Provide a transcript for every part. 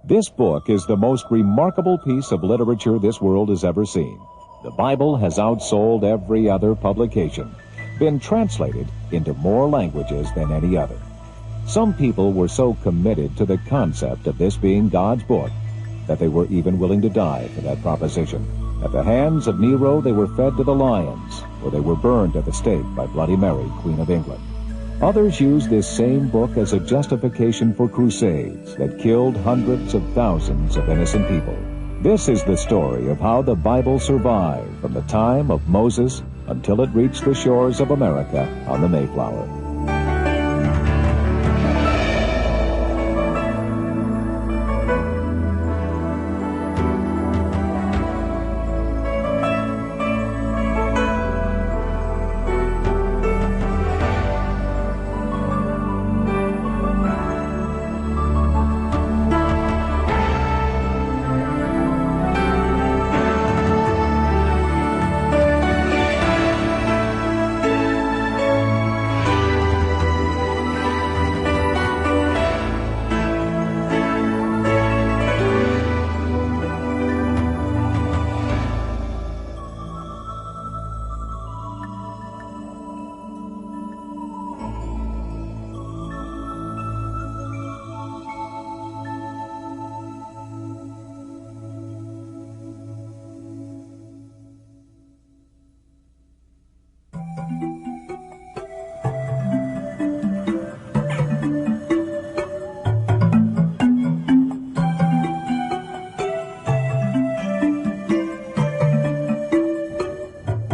This book is the most remarkable piece of literature this world has ever seen. The Bible has outsold every other publication, been translated into more languages than any other. Some people were so committed to the concept of this being God's book that they were even willing to die for that proposition. At the hands of Nero, they were fed to the lions, or they were burned at the stake by Bloody Mary, Queen of England. Others used this same book as a justification for crusades that killed hundreds of thousands of innocent people. This is the story of how the Bible survived from the time of Moses until it reached the shores of America on the Mayflower.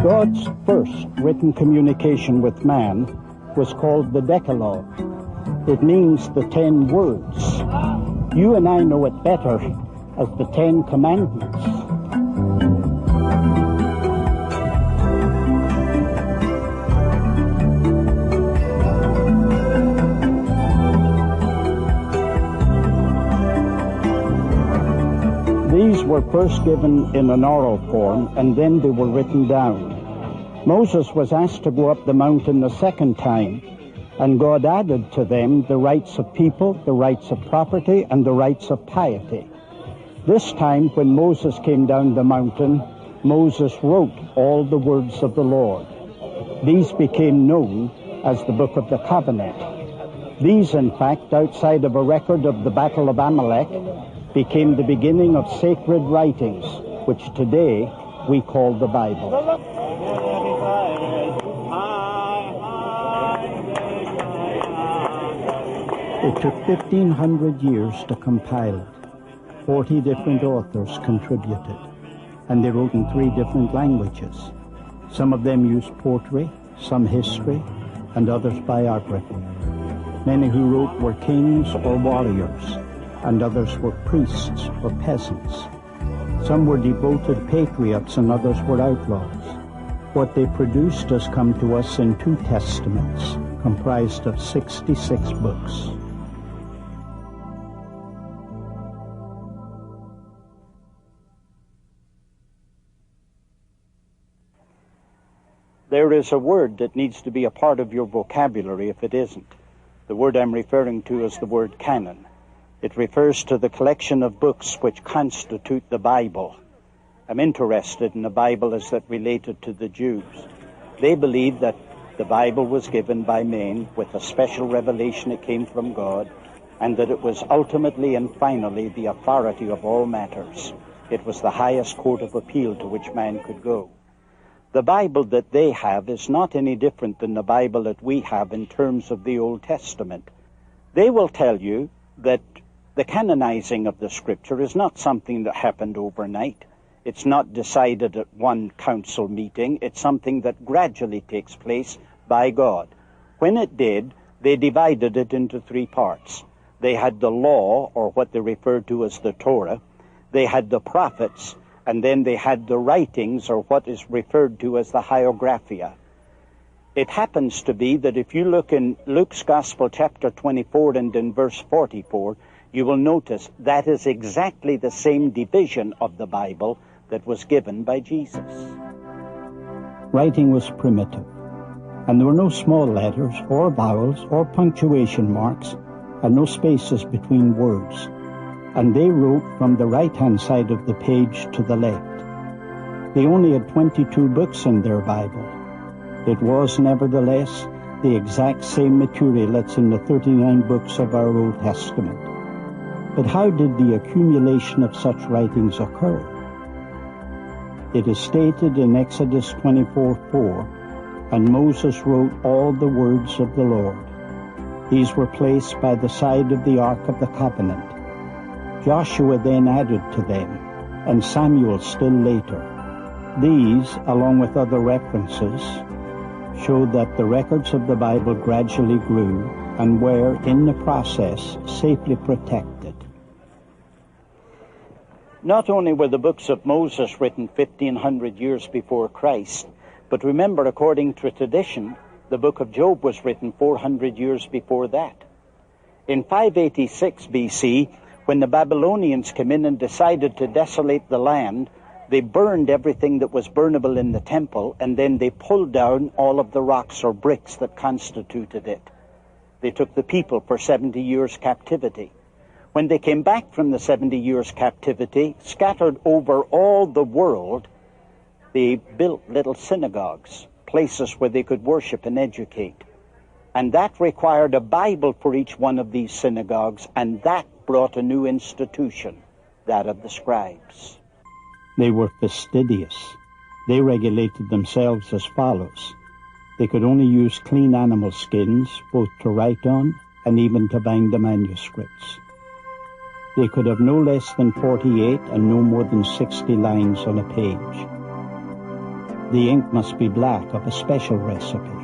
God's first written communication with man was called the Decalogue. It means the 10 words. You and I know it better as the 10 Commandments. These were first given in an oral form, and then they were written down. Moses was asked to go up the mountain a second time, and God added to them the rights of people, the rights of property, and the rights of piety. This time, when Moses came down the mountain, Moses wrote all the words of the Lord. These became known as the Book of the Covenant. These, in fact, outside of a record of the Battle of Amalek, became the beginning of sacred writings, which today we call the Bible. It took 1,500 years to compile it. 40 different authors contributed, and they wrote in 3 different languages. Some of them used poetry, some history, and others biography. Many who wrote were kings or warriors, and others were priests or peasants. Some were devoted patriots and others were outlaws. What they produced has come to us in 2 testaments, comprised of 66 books. There is a word that needs to be a part of your vocabulary if it isn't. The word I'm referring to is the word canon. It refers to the collection of books which constitute the Bible. I'm interested in the Bible as that related to the Jews. They believed that the Bible was given by men with a special revelation it came from God, and that it was ultimately and finally the authority of all matters. It was the highest court of appeal to which man could go. The Bible that they have is not any different than the Bible that we have in terms of the Old Testament. They will tell you that the canonizing of the Scripture is not something that happened overnight. It's not decided at one council meeting. It's something that gradually takes place by God. When it did, they divided it into 3 parts. They had the law, or what they referred to as the Torah. They had the prophets, and then they had the writings, or what is referred to as the Hiographia. It happens to be that if you look in Luke's Gospel, chapter 24, and in verse 44, you will notice that is exactly the same division of the Bible that was given by Jesus. Writing was primitive, and there were no small letters or vowels or punctuation marks, and no spaces between words. and they wrote from the right-hand side of the page to the left. They only had 22 books in their Bible. It was, nevertheless, the exact same material that's in the 39 books of our Old Testament. But how did the accumulation of such writings occur? It is stated in Exodus 24:4, "And Moses wrote all the words of the Lord. These were placed by the side of the Ark of the Covenant. Joshua then added to them, and Samuel still later." These, along with other references, show that the records of the Bible gradually grew and were, in the process, safely protected. Not only were the books of Moses written 1,500 years before Christ, but remember, according to tradition, the book of Job was written 400 years before that. In 586 BC, when the Babylonians came in and decided to desolate the land, they burned everything that was burnable in the temple, and then they pulled down all of the rocks or bricks that constituted it. They took the people for 70 years captivity. When they came back from the 70 years captivity, scattered over all the world, they built little synagogues, places where they could worship and educate. And that required a Bible for each one of these synagogues, and that brought a new institution, that of the scribes. They were fastidious. They regulated themselves as follows. They could only use clean animal skins, both to write on and even to bind the manuscripts. They could have no less than 48 and no more than 60 lines on a page. The ink must be black, of a special recipe.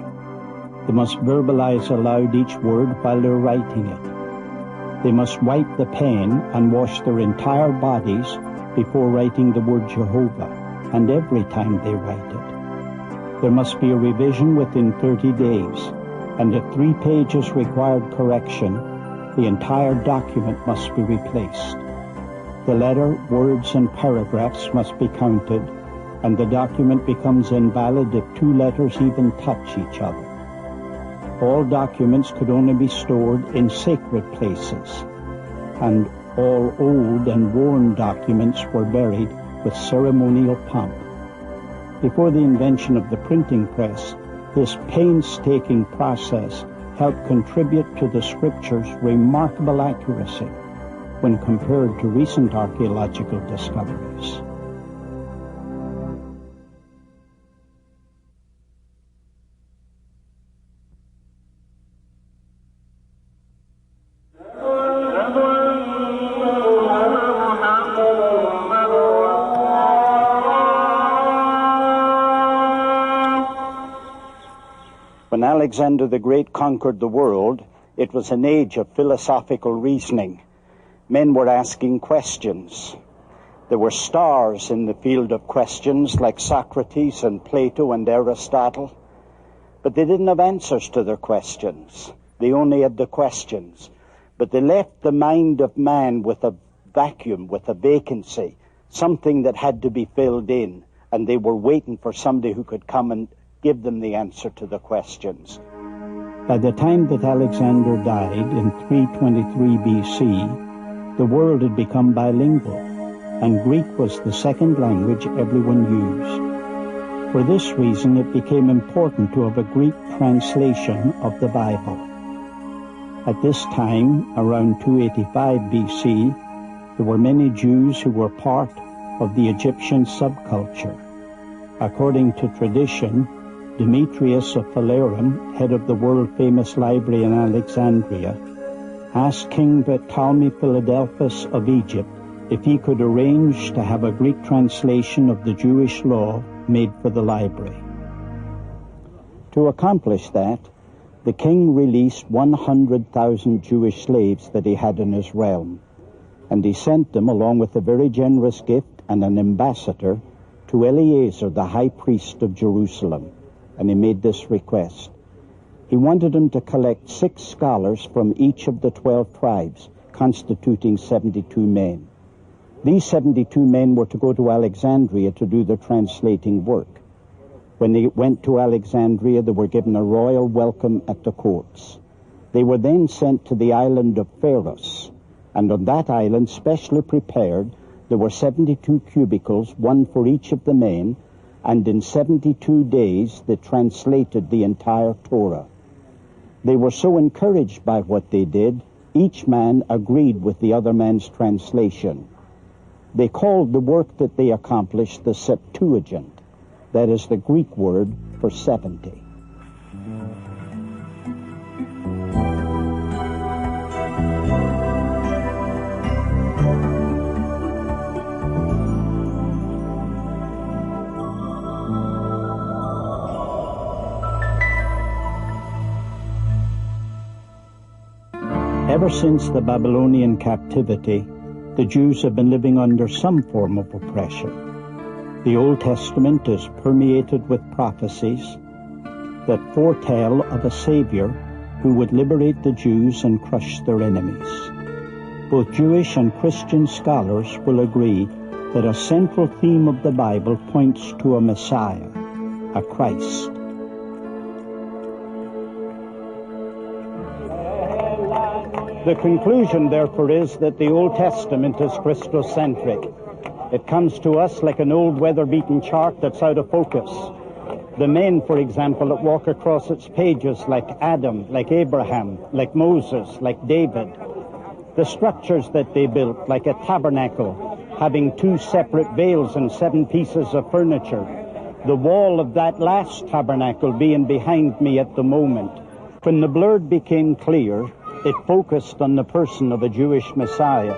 They must verbalize aloud each word while they're writing it. They must wipe the pen and wash their entire bodies before writing the word Jehovah, and every time they write it. There must be a revision within 30 days, and if 3 pages required correction, the entire document must be replaced. The letter, words, and paragraphs must be counted, and the document becomes invalid if 2 letters even touch each other. All documents could only be stored in sacred places, and all old and worn documents were buried with ceremonial pomp. Before the invention of the printing press, this painstaking process helped contribute to the Scriptures' remarkable accuracy when compared to recent archaeological discoveries. When Alexander the Great conquered the world, it was an age of philosophical reasoning. Men were asking questions. There were stars in the field of questions like Socrates and Plato and Aristotle, but they didn't have answers to their questions. They only had the questions. But they left the mind of man with a vacuum, with a vacancy, something that had to be filled in, and they were waiting for somebody who could come and give them the answer to the questions. By the time that Alexander died in 323 BC, the world had become bilingual, and Greek was the second language everyone used. For this reason, it became important to have a Greek translation of the Bible. At this time, around 285 BC, there were many Jews who were part of the Egyptian subculture. According to tradition, Demetrius of Phalerum, head of the world-famous library in Alexandria, asked King Ptolemy Philadelphus of Egypt if he could arrange to have a Greek translation of the Jewish law made for the library. To accomplish that, the king released 100,000 Jewish slaves that he had in his realm, and he sent them, along with a very generous gift and an ambassador, to Eleazar, the high priest of Jerusalem, and he made this request. He wanted him to collect 6 scholars from each of the 12 tribes, constituting 72 men. These 72 men were to go to Alexandria to do the translating work. When they went to Alexandria, they were given a royal welcome at the courts. They were then sent to the island of Pharos, And on that island, specially prepared, there were 72 cubicles, one for each of the men, and in 72 days they translated the entire Torah. They were so encouraged by what they did, each man agreed with the other man's translation. They called the work that they accomplished the Septuagint. That is the Greek word for 70. Ever since the Babylonian captivity, the Jews have been living under some form of oppression. The Old Testament is permeated with prophecies that foretell of a Savior who would liberate the Jews and crush their enemies. Both Jewish and Christian scholars will agree that a central theme of the Bible points to a Messiah, a Christ. The conclusion, therefore, is that the Old Testament is Christocentric. It comes to us like an old weather-beaten chart that's out of focus. The men, for example, that walk across its pages like Adam, like Abraham, like Moses, like David. The structures that they built, like a tabernacle, having 2 separate veils and 7 pieces of furniture. The wall of that last tabernacle being behind me at the moment. When the blurred became clear, it focused on the person of a Jewish Messiah.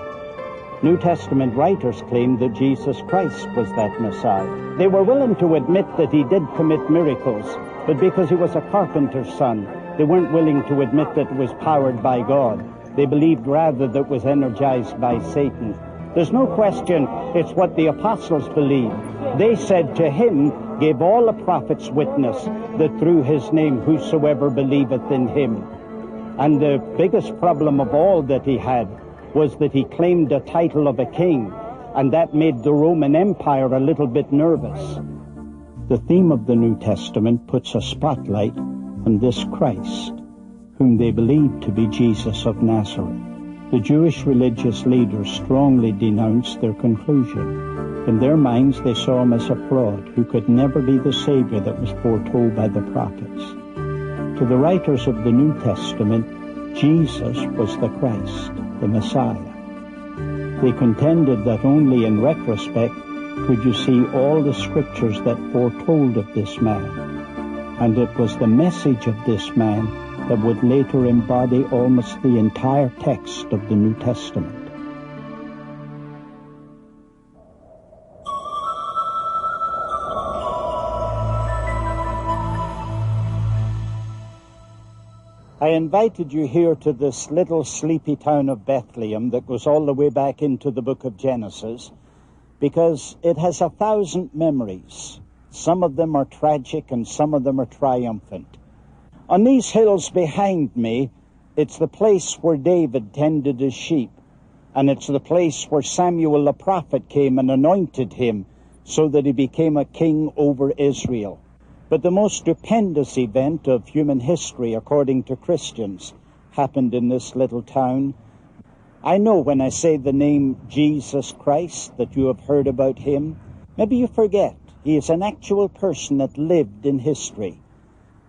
New Testament writers claimed that Jesus Christ was that Messiah. They were willing to admit that he did commit miracles, but because he was a carpenter's son, they weren't willing to admit that it was powered by God. They believed rather that it was energized by Satan. There's no question it's what the apostles believed. They said to him, gave all the prophets witness that through his name whosoever believeth in him. And the biggest problem of all that he had was that he claimed the title of a king, and that made the Roman Empire a little bit nervous. The theme of the New Testament puts a spotlight on this Christ, whom they believed to be Jesus of Nazareth. The Jewish religious leaders strongly denounced their conclusion. In their minds, they saw him as a fraud who could never be the Savior that was foretold by the prophets. To the writers of the New Testament, Jesus was the Christ, the Messiah. They contended that only in retrospect could you see all the scriptures that foretold of this man. And it was the message of this man that would later embody almost the entire text of the New Testament. I invited you here to this little sleepy town of Bethlehem that goes all the way back into the book of Genesis because it has 1,000 memories. Some of them are tragic and some of them are triumphant. On these hills behind me, it's the place where David tended his sheep, and it's the place where Samuel the prophet came and anointed him so that he became a king over Israel. But the most stupendous event of human history, according to Christians, happened in this little town. I know when I say the name Jesus Christ that you have heard about him. Maybe you forget. He is an actual person that lived in history.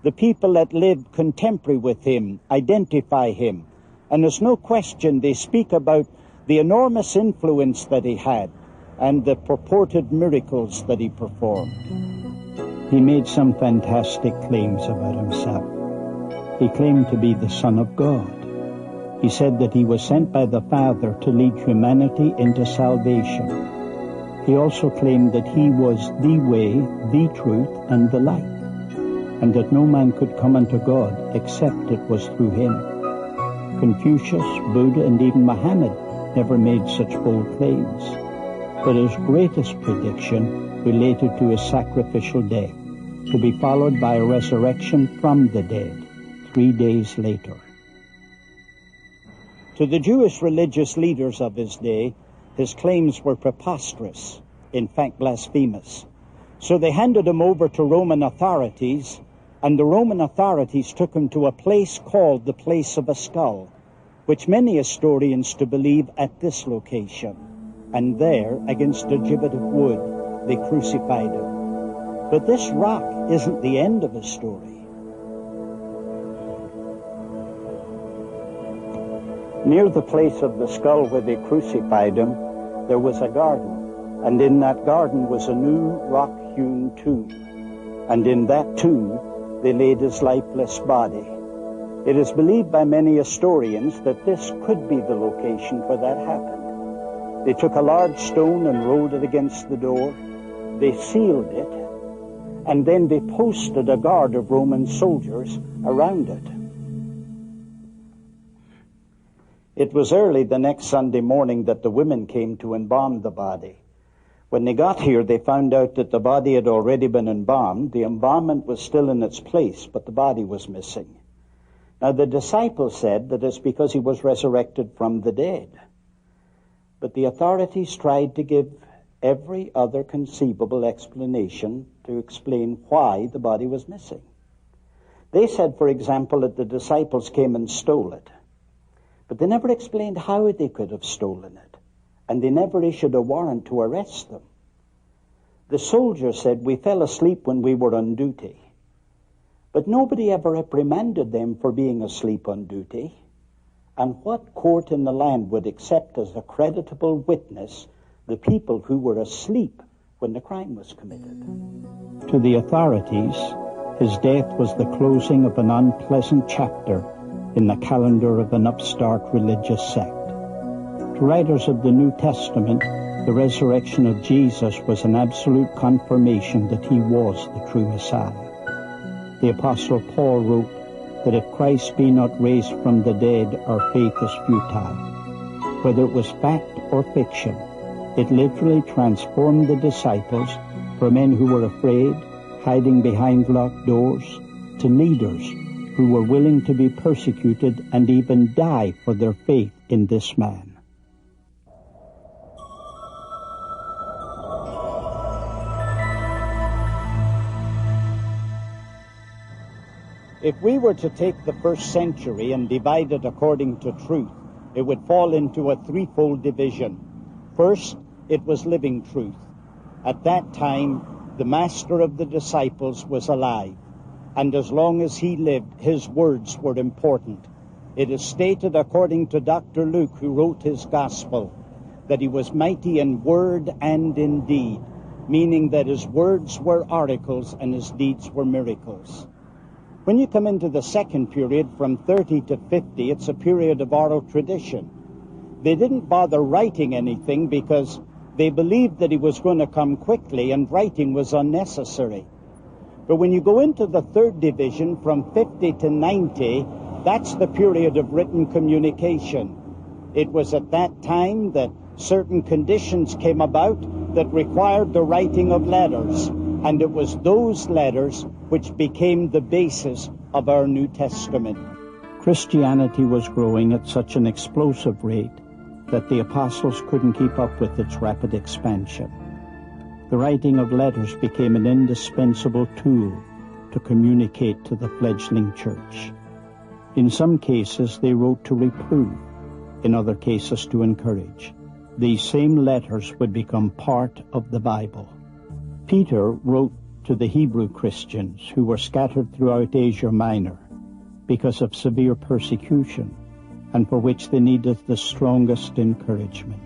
The people that lived contemporary with him identify him. And there's no question they speak about the enormous influence that he had and the purported miracles that he performed. He made some fantastic claims about himself. He claimed to be the Son of God. He said that he was sent by the Father to lead humanity into salvation. He also claimed that he was the way, the truth, and the light, and that no man could come unto God except it was through him. Confucius, Buddha, and even Muhammad never made such bold claims. But his greatest prediction related to his sacrificial death, to be followed by a resurrection from the dead 3 days later. To the Jewish religious leaders of his day, his claims were preposterous, in fact blasphemous. So they handed him over to Roman authorities, and the Roman authorities took him to a place called the Place of a Skull. which many historians to believe at this location, and there, against a gibbet of wood, they crucified him. But this rock isn't the end of his story. Near the place of the skull where they crucified him, there was a garden, and in that garden was a new rock-hewn tomb. And in that tomb they laid his lifeless body. It is believed by many historians that this could be the location where that happened. They took a large stone and rolled it against the door. They sealed it, and then they posted a guard of Roman soldiers around it. It was early the next Sunday morning that the women came to embalm the body. When they got here, they found out that the body had already been embalmed. The embalmment was still in its place, but the body was missing. Now, the disciples said that it's because he was resurrected from the dead. But the authorities tried to give every other conceivable explanation to explain why the body was missing. They said, for example, that the disciples came and stole it. But they never explained how they could have stolen it, and they never issued a warrant to arrest them. The soldiers said, "We fell asleep when we were on duty." But nobody ever reprimanded them for being asleep on duty. And what court in the land would accept as a creditable witness the people who were asleep when the crime was committed? To the authorities, his death was the closing of an unpleasant chapter in the calendar of an upstart religious sect. To writers of the New Testament, the resurrection of Jesus was an absolute confirmation that he was the true Messiah. The Apostle Paul wrote that if Christ be not raised from the dead, our faith is futile. Whether it was fact or fiction, it literally transformed the disciples from men who were afraid, hiding behind locked doors, to leaders who were willing to be persecuted and even die for their faith in this man. If we were to take the first century and divide it according to truth, it would fall into a threefold division. First, it was living truth. At that time, the master of the disciples was alive, and as long as he lived, his words were important. It is stated according to Dr. Luke, who wrote his gospel, that he was mighty in word and in deed, meaning that his words were oracles and his deeds were miracles. When you come into the second period, from 30 to 50, it's a period of oral tradition. They didn't bother writing anything because they believed that he was going to come quickly and writing was unnecessary. But when you go into the third division, from 50 to 90, that's the period of written communication. It was at that time that certain conditions came about that required the writing of letters, and it was those letters which became the basis of our New Testament. Christianity was growing at such an explosive rate that the apostles couldn't keep up with its rapid expansion. The writing of letters became an indispensable tool to communicate to the fledgling church. In some cases, they wrote to reprove, in other cases to encourage. These same letters would become part of the Bible. Peter wrote to the Hebrew Christians who were scattered throughout Asia Minor because of severe persecution, and for which they needed the strongest encouragement.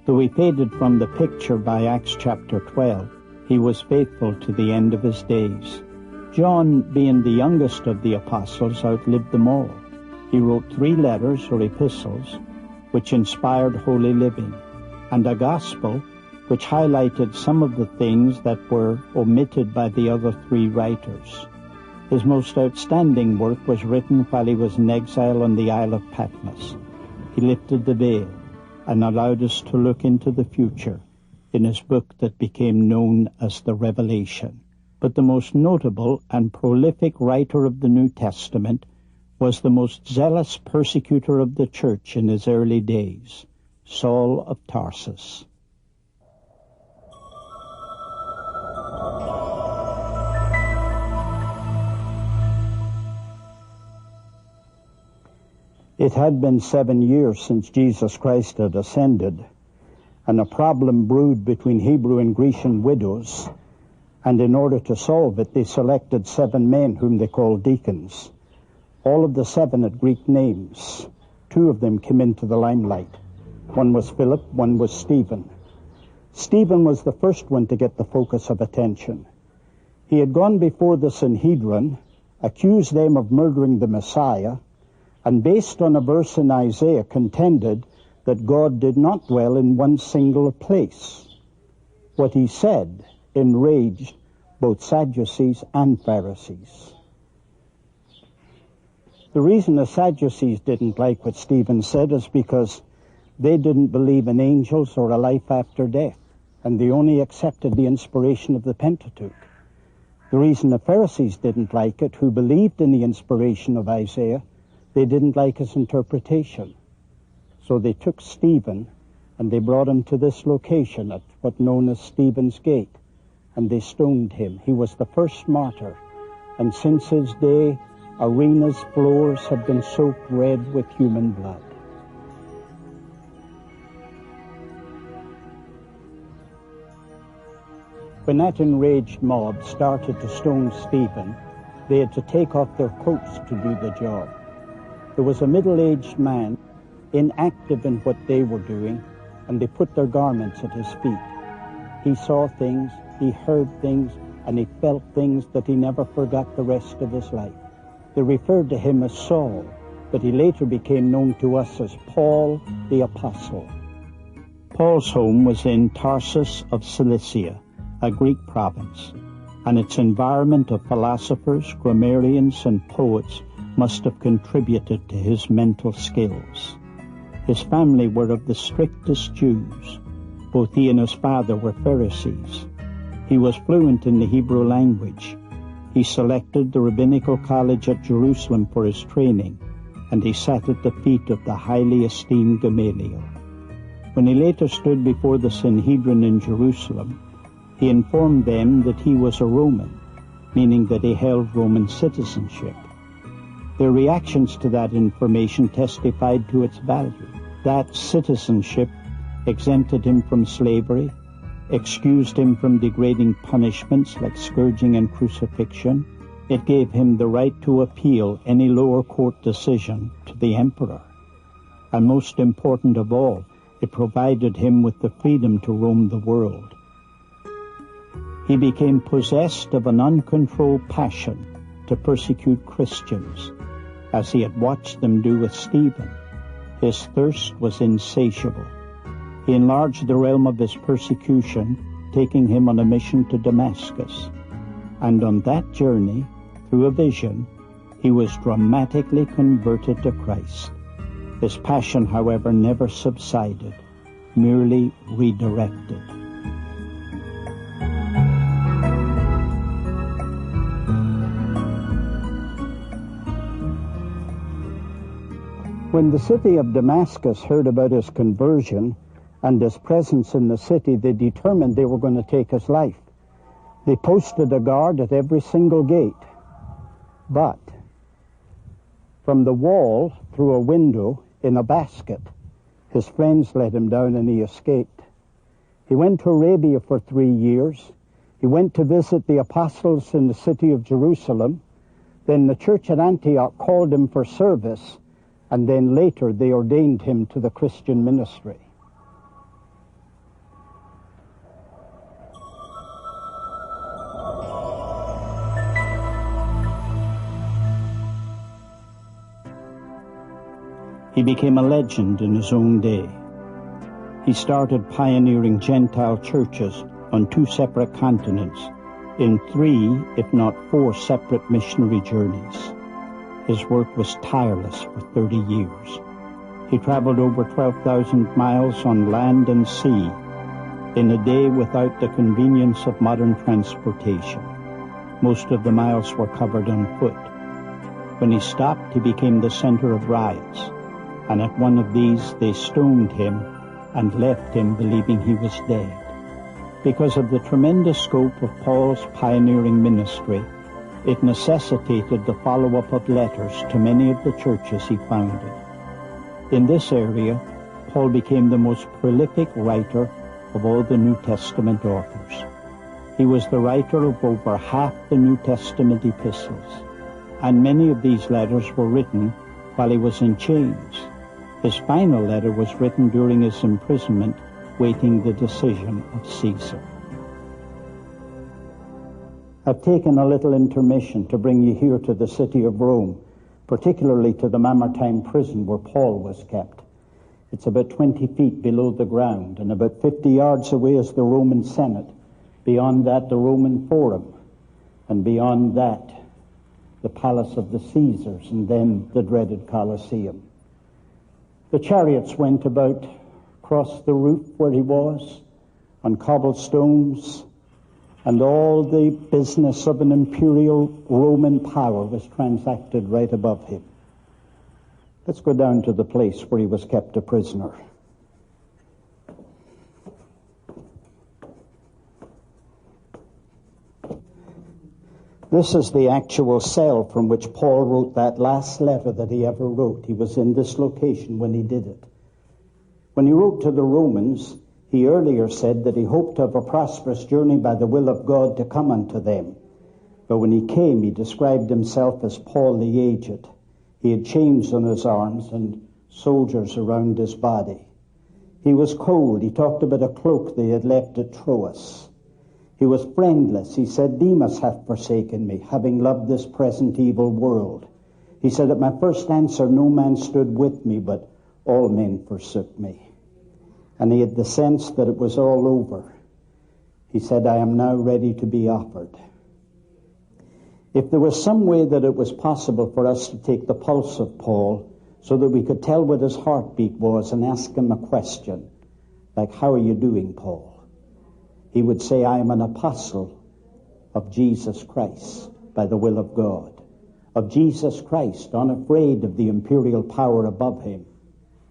Though he faded from the picture by Acts chapter 12, he was faithful to the end of his days. John, being the youngest of the apostles, outlived them all. He wrote 3 letters or epistles which inspired holy living, and a gospel which highlighted some of the things that were omitted by the other 3 writers. His most outstanding work was written while he was in exile on the Isle of Patmos. He lifted the veil and allowed us to look into the future in his book that became known as the Revelation. But the most notable and prolific writer of the New Testament was the most zealous persecutor of the church in his early days, Saul of Tarsus. It had been 7 years since Jesus Christ had ascended, and a problem brewed between Hebrew and Grecian widows, and in order to solve it, they selected 7 men whom they called deacons. All of the 7 had Greek names. 2 of them came into the limelight. One was Philip, one was Stephen. Stephen was the first one to get the focus of attention. He had gone before the Sanhedrin, accused them of murdering the Messiah, and based on a verse in Isaiah, contended that God did not dwell in one single place. What he said enraged both Sadducees and Pharisees. The reason the Sadducees didn't like what Stephen said is because they didn't believe in angels or a life after death, and they only accepted the inspiration of the Pentateuch. The reason the Pharisees didn't like it, who believed in the inspiration of Isaiah, they didn't like his interpretation. So they took Stephen and they brought him to this location at what's known as Stephen's Gate, and they stoned him. He was the first martyr, and since his day, arenas' floors have been soaked red with human blood. When that enraged mob started to stone Stephen, they had to take off their coats to do the job. There was a middle-aged man, inactive in what they were doing, and they put their garments at his feet. He saw things, he heard things, and he felt things that he never forgot the rest of his life. They referred to him as Saul, but he later became known to us as Paul the Apostle. Paul's home was in Tarsus of Cilicia, a Greek province, and its environment of philosophers, grammarians, and poets must have contributed to his mental skills. His family were of the strictest Jews. Both he and his father were Pharisees. He was fluent in the Hebrew language. He selected the rabbinical college at Jerusalem for his training, and he sat at the feet of the highly esteemed Gamaliel. When he later stood before the Sanhedrin in Jerusalem, he informed them that he was a Roman, meaning that he held Roman citizenship. Their reactions to that information testified to its value. That citizenship exempted him from slavery, excused him from degrading punishments like scourging and crucifixion. It gave him the right to appeal any lower court decision to the emperor. And most important of all, it provided him with the freedom to roam the world. He became possessed of an uncontrolled passion to persecute Christians, as he had watched them do with Stephen. His thirst was insatiable. He enlarged the realm of his persecution, taking him on a mission to Damascus. And on that journey, through a vision, he was dramatically converted to Christ. His passion, however, never subsided, merely redirected. When the city of Damascus heard about his conversion and his presence in the city, they determined they were going to take his life. They posted a guard at every single gate. But from the wall, through a window, in a basket, his friends let him down and he escaped. He went to Arabia for 3 years. He went to visit the apostles in the city of Jerusalem. Then the church at Antioch called him for service, and then later they ordained him to the Christian ministry. He became a legend in his own day. He started pioneering Gentile churches on 2 separate continents, in 3, if not 4, separate missionary journeys. His work was tireless for 30 years. He traveled over 12,000 miles on land and sea in a day without the convenience of modern transportation. Most of the miles were covered on foot. When he stopped, he became the center of riots, and at one of these they stoned him and left him believing he was dead. Because of the tremendous scope of Paul's pioneering ministry, it necessitated the follow-up of letters to many of the churches he founded. In this area, Paul became the most prolific writer of all the New Testament authors. He was the writer of over half the New Testament epistles, and many of these letters were written while he was in chains. His final letter was written during his imprisonment, waiting the decision of Caesar. I've taken a little intermission to bring you here to the city of Rome, particularly to the Mamertine prison where Paul was kept. It's about 20 feet below the ground, and about 50 yards away is the Roman Senate. Beyond that, the Roman Forum, and beyond that, the Palace of the Caesars, and then the dreaded Colosseum. The chariots went about across the roof where he was, on cobblestones, and all the business of an imperial Roman power was transacted right above him. Let's go down to the place where he was kept a prisoner. This is the actual cell from which Paul wrote that last letter that he ever wrote. He was in this location when he did it. When he wrote to the Romans, he earlier said that he hoped to have a prosperous journey by the will of God to come unto them. But when he came, he described himself as Paul the Aged. He had chains on his arms and soldiers around his body. He was cold. He talked about a cloak they had left at Troas. He was friendless. He said, Demas hath forsaken me, having loved this present evil world. He said, at my first answer no man stood with me, but all men forsook me. And he had the sense that it was all over. He said, I am now ready to be offered. If there was some way that it was possible for us to take the pulse of Paul so that we could tell what his heartbeat was and ask him a question, like, how are you doing, Paul? He would say, I am an apostle of Jesus Christ by the will of God, of Jesus Christ, unafraid of the imperial power above him,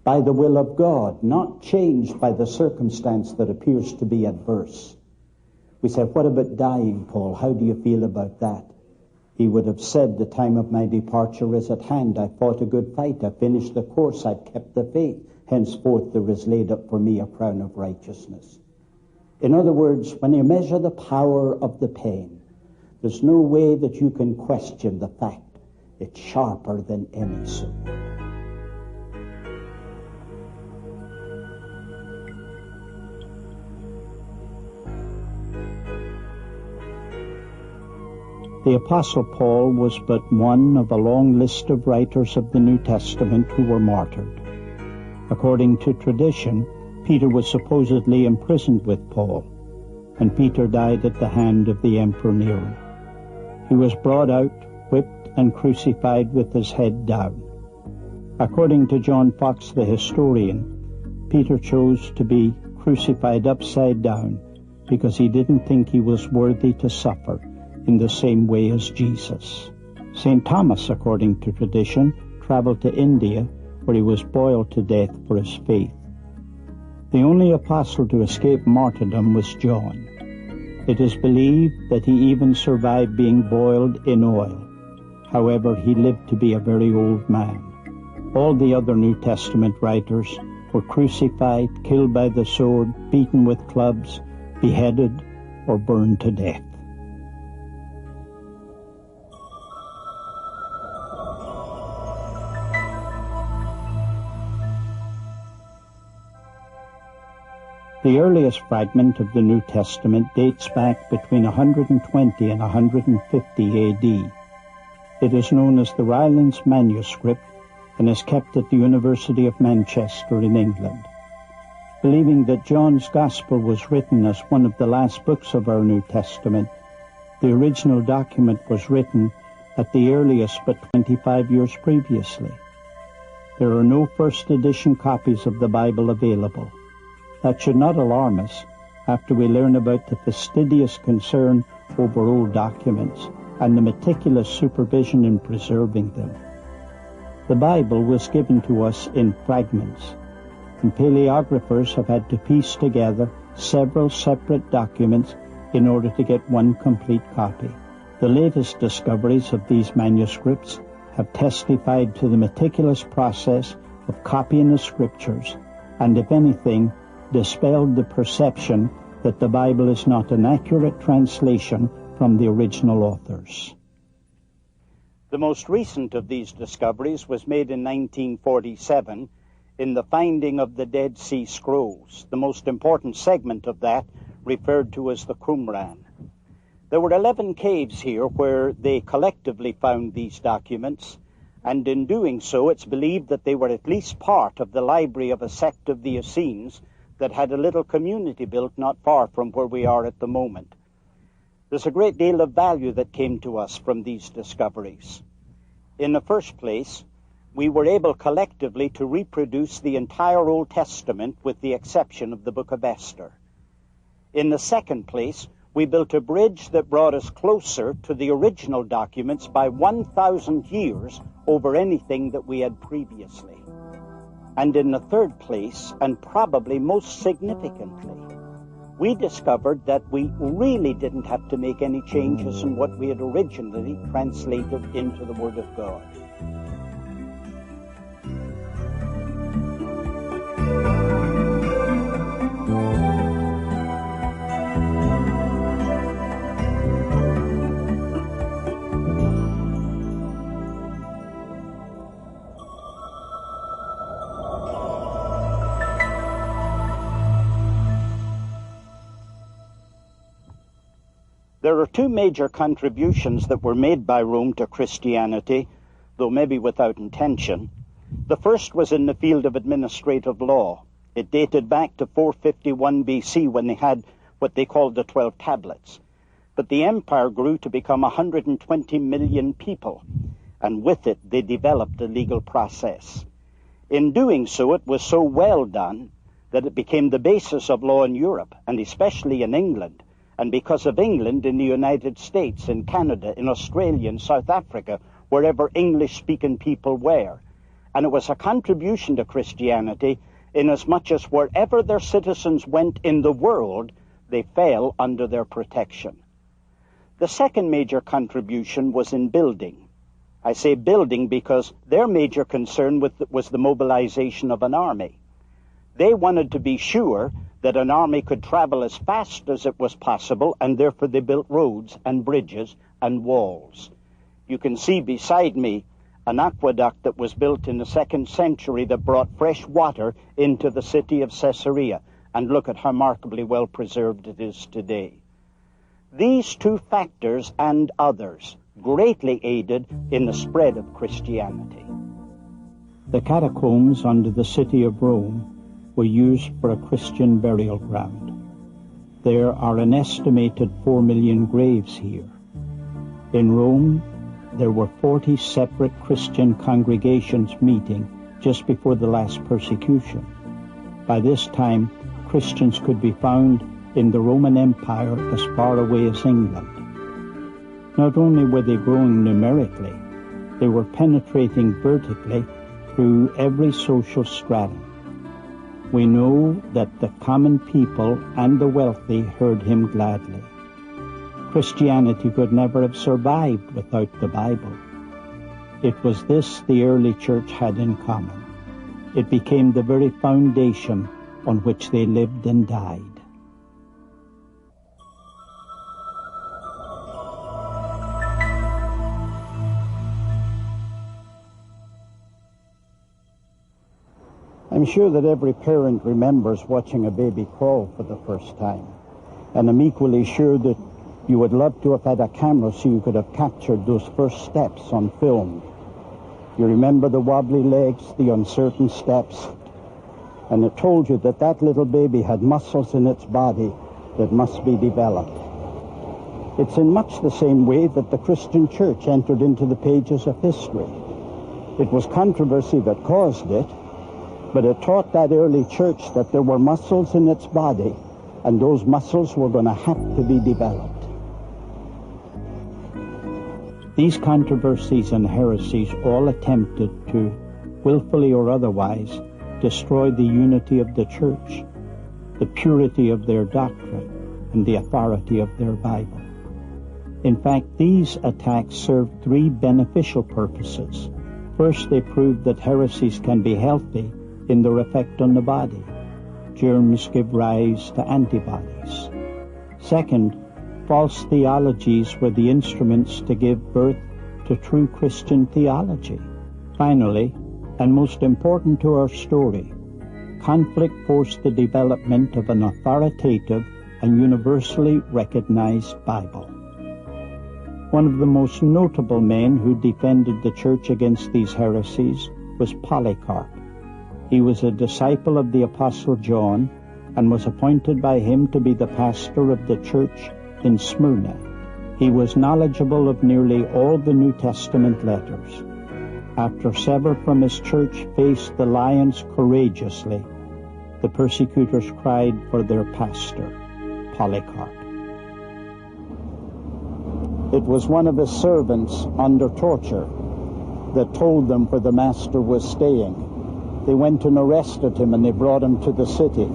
by the will of God, not changed by the circumstance that appears to be adverse. We said, what about dying, Paul? How do you feel about that? He would have said, the time of my departure is at hand. I fought a good fight. I finished the course. I've kept the faith. Henceforth there is laid up for me a crown of righteousness. In other words, when you measure the power of the pen, there's no way that you can question the fact it's sharper than any sword. The Apostle Paul was but one of a long list of writers of the New Testament who were martyred. According to tradition, Peter was supposedly imprisoned with Paul, and Peter died at the hand of the Emperor Nero. He was brought out, whipped, and crucified with his head down. According to John Fox, the historian, Peter chose to be crucified upside down because he didn't think he was worthy to suffer in the same way as Jesus. St. Thomas, according to tradition, traveled to India, where he was boiled to death for his faith. The only apostle to escape martyrdom was John. It is believed that he even survived being boiled in oil. However, he lived to be a very old man. All the other New Testament writers were crucified, killed by the sword, beaten with clubs, beheaded, or burned to death. The earliest fragment of the New Testament dates back between 120 and 150 A.D. It is known as the Rylands manuscript and is kept at the University of Manchester in England. Believing that John's Gospel was written as one of the last books of our New Testament, the original document was written at the earliest but 25 years previously. There are no first edition copies of the Bible available. That should not alarm us after we learn about the fastidious concern over old documents and the meticulous supervision in preserving them. The Bible was given to us in fragments, and paleographers have had to piece together several separate documents in order to get one complete copy. The latest discoveries of these manuscripts have testified to the meticulous process of copying the Scriptures, and if anything, dispelled the perception that the Bible is not an accurate translation from the original authors. The most recent of these discoveries was made in 1947 in the finding of the Dead Sea Scrolls, the most important segment of that referred to as the Qumran. There were 11 caves here where they collectively found these documents, and in doing so it's believed that they were at least part of the library of a sect of the Essenes that had a little community built not far from where we are at the moment. There's a great deal of value that came to us from these discoveries. In the first place, we were able collectively to reproduce the entire Old Testament with the exception of the book of Esther. In the second place, we built a bridge that brought us closer to the original documents by 1,000 years over anything that we had previously. And in the third place, and probably most significantly, we discovered that we really didn't have to make any changes in what we had originally translated into the Word of God. There are two major contributions that were made by Rome to Christianity, though maybe without intention. The first was in the field of administrative law. It dated back to 451 BC when they had what they called the 12 tablets. But the empire grew to become 120 million people, and with it they developed a legal process. In doing so, it was so well done that it became the basis of law in Europe, and especially in England. And because of England, in the United States, in Canada, in Australia, in South Africa, wherever English-speaking people were. And it was a contribution to Christianity inasmuch as wherever their citizens went in the world, they fell under their protection. The second major contribution was in building. I say building because their major concern was the mobilization of an army. They wanted to be sure that an army could travel as fast as it was possible, and therefore they built roads and bridges and walls. You can see beside me an aqueduct that was built in the 2nd century that brought fresh water into the city of Caesarea, and look at how remarkably well preserved it is today. These two factors and others greatly aided in the spread of Christianity. The catacombs under the city of Rome were used for a Christian burial ground. There are an estimated 4 million graves here. In Rome, there were 40 separate Christian congregations meeting just before the last persecution. By this time, Christians could be found in the Roman Empire as far away as England. Not only were they growing numerically, they were penetrating vertically through every social stratum. We know that the common people and the wealthy heard him gladly. Christianity could never have survived without the Bible. It was this the early church had in common. It became the very foundation on which they lived and died. I'm sure that every parent remembers watching a baby crawl for the first time. And I'm equally sure that you would love to have had a camera so you could have captured those first steps on film. You remember the wobbly legs, the uncertain steps, and it told you that that little baby had muscles in its body that must be developed. It's in much the same way that the Christian church entered into the pages of history. It was controversy that caused it, but it taught that early church that there were muscles in its body, and those muscles were going to have to be developed. These controversies and heresies all attempted to, willfully or otherwise, destroy the unity of the church, the purity of their doctrine, and the authority of their Bible. In fact, these attacks served three beneficial purposes. First, they proved that heresies can be healthy in their effect on the body. Germs give rise to antibodies. Second, false theologies were the instruments to give birth to true Christian theology. Finally, and most important to our story, conflict forced the development of an authoritative and universally recognized Bible. One of the most notable men who defended the church against these heresies was Polycarp. He was a disciple of the Apostle John and was appointed by him to be the pastor of the church in Smyrna. He was knowledgeable of nearly all the New Testament letters. After several from his church faced the lions courageously, the persecutors cried for their pastor, Polycarp. It was one of his servants under torture that told them where the master was staying. They went and arrested him, and they brought him to the city.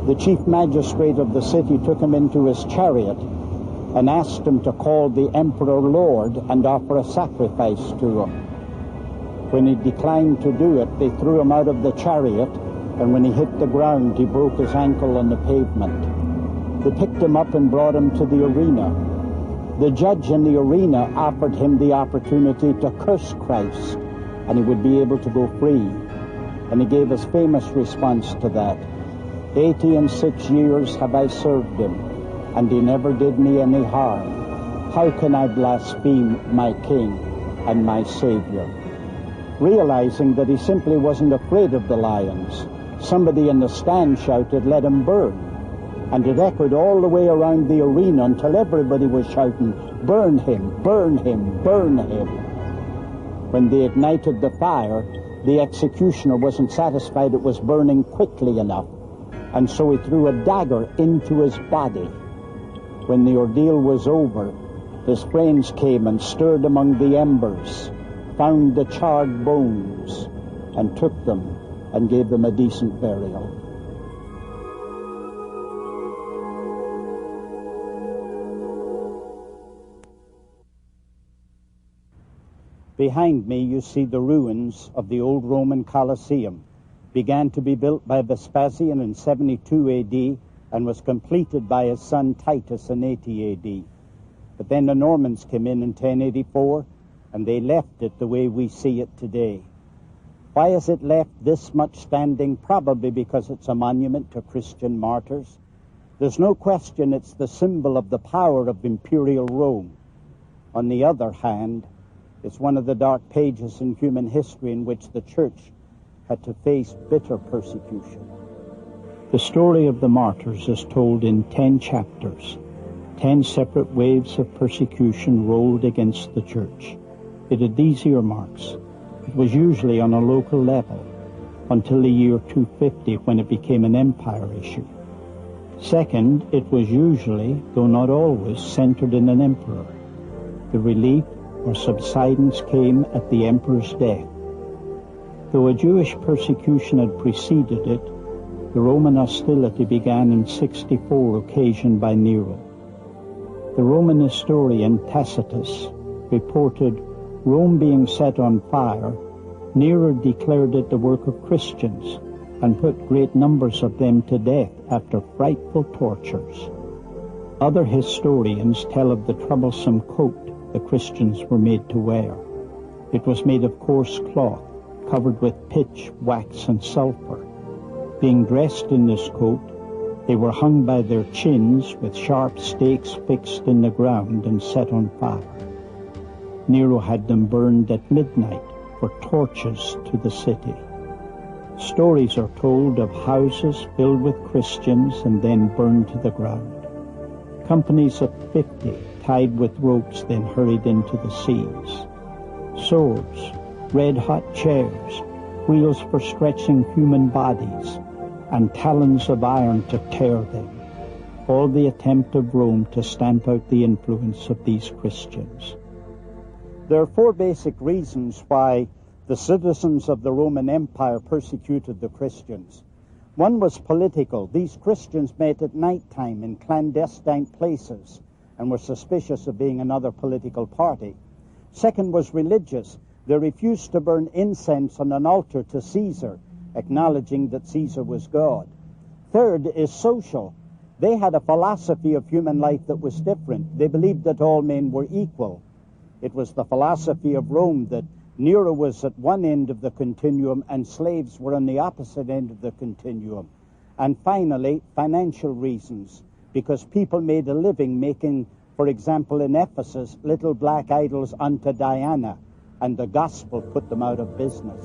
The chief magistrate of the city took him into his chariot and asked him to call the emperor Lord and offer a sacrifice to him. When he declined to do it, they threw him out of the chariot, and when he hit the ground, he broke his ankle on the pavement. They picked him up and brought him to the arena. The judge in the arena offered him the opportunity to curse Christ, and he would be able to go free. And he gave his famous response to that: 86 years have I served him, and he never did me any harm. How can I blaspheme my King and my Savior? Realizing that he simply wasn't afraid of the lions, somebody in the stand shouted, "Let him burn." And it echoed all the way around the arena until everybody was shouting, "Burn him, burn him, burn him." When they ignited the fire, the executioner wasn't satisfied it was burning quickly enough, and so he threw a dagger into his body. When the ordeal was over, his friends came and stirred among the embers, found the charred bones, and took them and gave them a decent burial. Behind me you see the ruins of the old Roman Colosseum. Began to be built by Vespasian in 72 AD and was completed by his son Titus in 80 AD. But then the Normans came in 1084 and they left it the way we see it today. Why is it left this much standing? Probably because it's a monument to Christian martyrs. There's no question it's the symbol of the power of imperial Rome. On the other hand, it's one of the dark pages in human history in which the church had to face bitter persecution. The story of the martyrs is told in 10 chapters. 10 separate waves of persecution rolled against the church. It had these earmarks. It was usually on a local level until the year 250 when it became an empire issue. Second, it was usually, though not always, centered in an emperor. The relief or subsidence came at the emperor's death. Though a Jewish persecution had preceded it, the Roman hostility began in 64, occasioned by Nero. The Roman historian Tacitus reported Rome being set on fire. Nero declared it the work of Christians and put great numbers of them to death after frightful tortures. Other historians tell of the troublesome coat the Christians were made to wear. It was made of coarse cloth, covered with pitch, wax, and sulfur. Being dressed in this coat, they were hung by their chins with sharp stakes fixed in the ground and set on fire. Nero had them burned at midnight for torches to the city. Stories are told of houses filled with Christians and then burned to the ground. Companies of 50 tied with ropes then hurried into the seas. Swords, red-hot chairs, wheels for stretching human bodies, and talons of iron to tear them. All the attempt of Rome to stamp out the influence of these Christians. There are 4 basic reasons why the citizens of the Roman Empire persecuted the Christians. One was political. These Christians met at night time in clandestine places and were suspicious of being another political party. Second was religious. They refused to burn incense on an altar to Caesar, acknowledging that Caesar was God. Third is social. They had a philosophy of human life that was different. They believed that all men were equal. It was the philosophy of Rome that Nero was at one end of the continuum and slaves were on the opposite end of the continuum. And finally, financial reasons, because people made a living making, for example, in Ephesus, little black idols unto Diana, and the gospel put them out of business.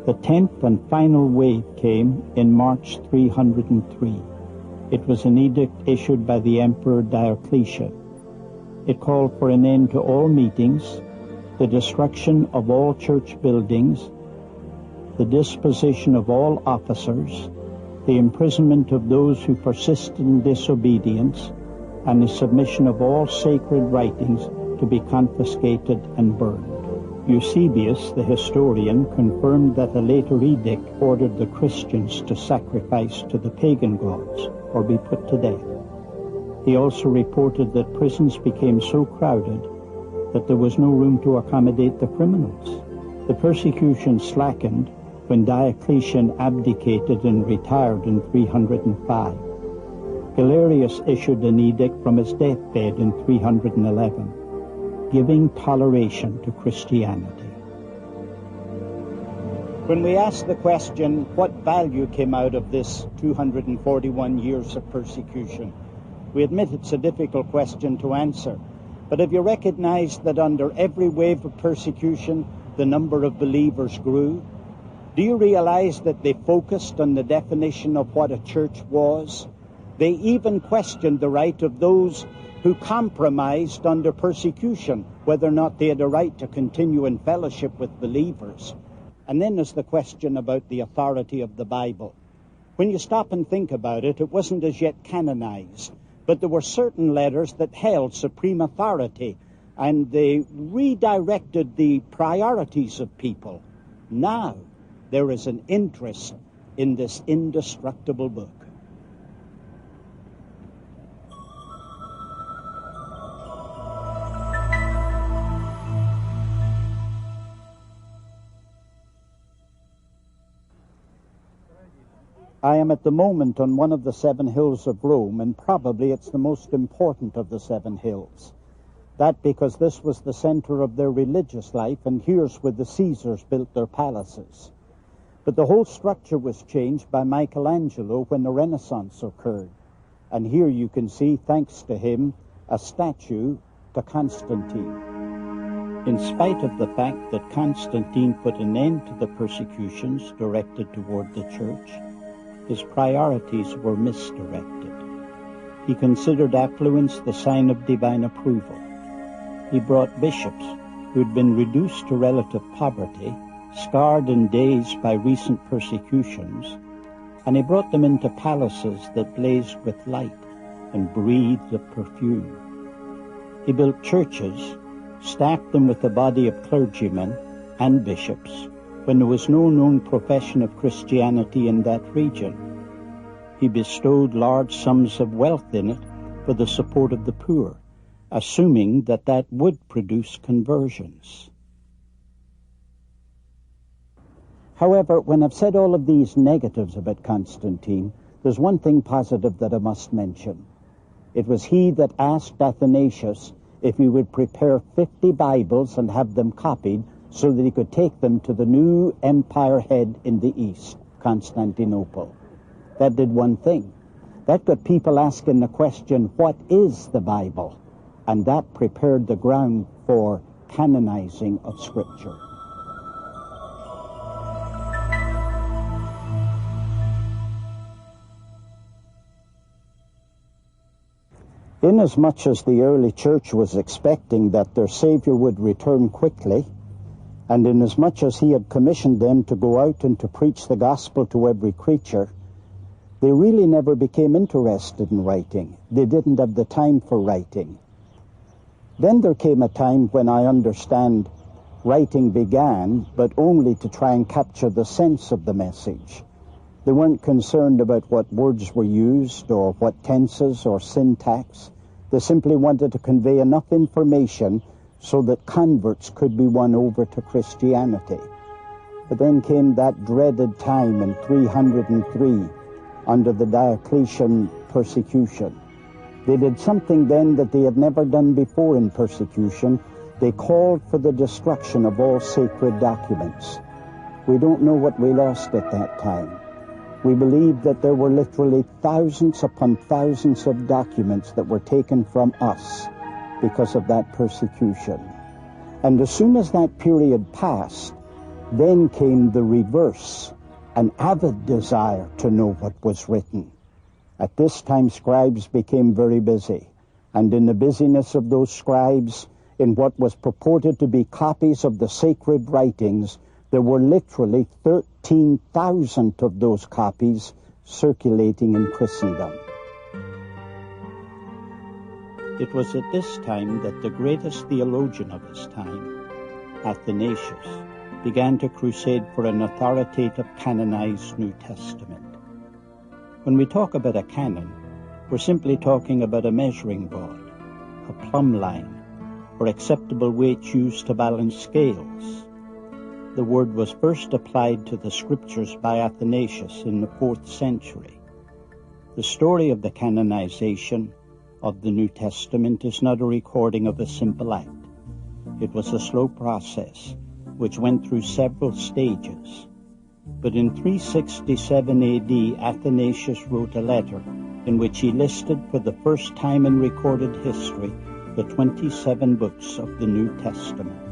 The 10th and final wave came in March 303. It was an edict issued by the Emperor Diocletian. It called for an end to all meetings, the destruction of all church buildings, the disposition of all officers, the imprisonment of those who persisted in disobedience, and the submission of all sacred writings to be confiscated and burned. Eusebius, the historian, confirmed that a later edict ordered the Christians to sacrifice to the pagan gods or be put to death. He also reported that prisons became so crowded that there was no room to accommodate the criminals. The persecution slackened when Diocletian abdicated and retired in 305. Galerius issued an edict from his deathbed in 311, giving toleration to Christianity. When we ask the question, what value came out of this 241 years of persecution, we admit it's a difficult question to answer. But have you recognized that under every wave of persecution, the number of believers grew? Do you realize that they focused on the definition of what a church was? They even questioned the right of those who compromised under persecution, whether or not they had a right to continue in fellowship with believers. And then there's the question about the authority of the Bible. When you stop and think about it, it wasn't as yet canonized, but there were certain letters that held supreme authority, and they redirected the priorities of people. Now, there is an interest in this indestructible book. I am at the moment on one of the 7 hills of Rome, and probably it's the most important of the 7 hills. That because this was the center of their religious life, and here's where the Caesars built their palaces. But the whole structure was changed by Michelangelo when the Renaissance occurred. And here you can see, thanks to him, a statue to Constantine. In spite of the fact that Constantine put an end to the persecutions directed toward the church, his priorities were misdirected. He considered affluence the sign of divine approval. He brought bishops who had been reduced to relative poverty, scarred and dazed by recent persecutions, and he brought them into palaces that blazed with light and breathed of perfume. He built churches, staffed them with a body of clergymen and bishops, when there was no known profession of Christianity in that region. He bestowed large sums of wealth in it for the support of the poor, assuming that that would produce conversions. However, when I've said all of these negatives about Constantine, there's one thing positive that I must mention. It was he that asked Athanasius if he would prepare 50 Bibles and have them copied so that he could take them to the new empire head in the east, Constantinople. That did one thing. That got people asking the question, what is the Bible? And that prepared the ground for canonizing of Scripture. Inasmuch as the early church was expecting that their Savior would return quickly, and inasmuch as he had commissioned them to go out and to preach the gospel to every creature, they really never became interested in writing. They didn't have the time for writing. Then there came a time when I understand writing began, but only to try and capture the sense of the message. They weren't concerned about what words were used or what tenses or syntax. They simply wanted to convey enough information so that converts could be won over to Christianity. But then came that dreaded time in 303 under the Diocletian persecution. They did something then that they had never done before in persecution. They called for the destruction of all sacred documents. We don't know what we lost at that time. We believe that there were literally thousands upon thousands of documents that were taken from us because of that persecution. And as soon as that period passed, then came the reverse, an avid desire to know what was written. At this time, scribes became very busy, and in the busyness of those scribes, in what was purported to be copies of the sacred writings, there were literally 13,000 of those copies circulating in Christendom. It was at this time that the greatest theologian of his time, Athanasius, began to crusade for an authoritative canonized New Testament. When we talk about a canon, we're simply talking about a measuring board, a plumb line, or acceptable weights used to balance scales. The word was first applied to the scriptures by Athanasius in the 4th century. The story of the canonization of the New Testament is not a recording of a simple act. It was a slow process which went through several stages. But in 367 AD, Athanasius wrote a letter in which he listed for the first time in recorded history the 27 books of the New Testament.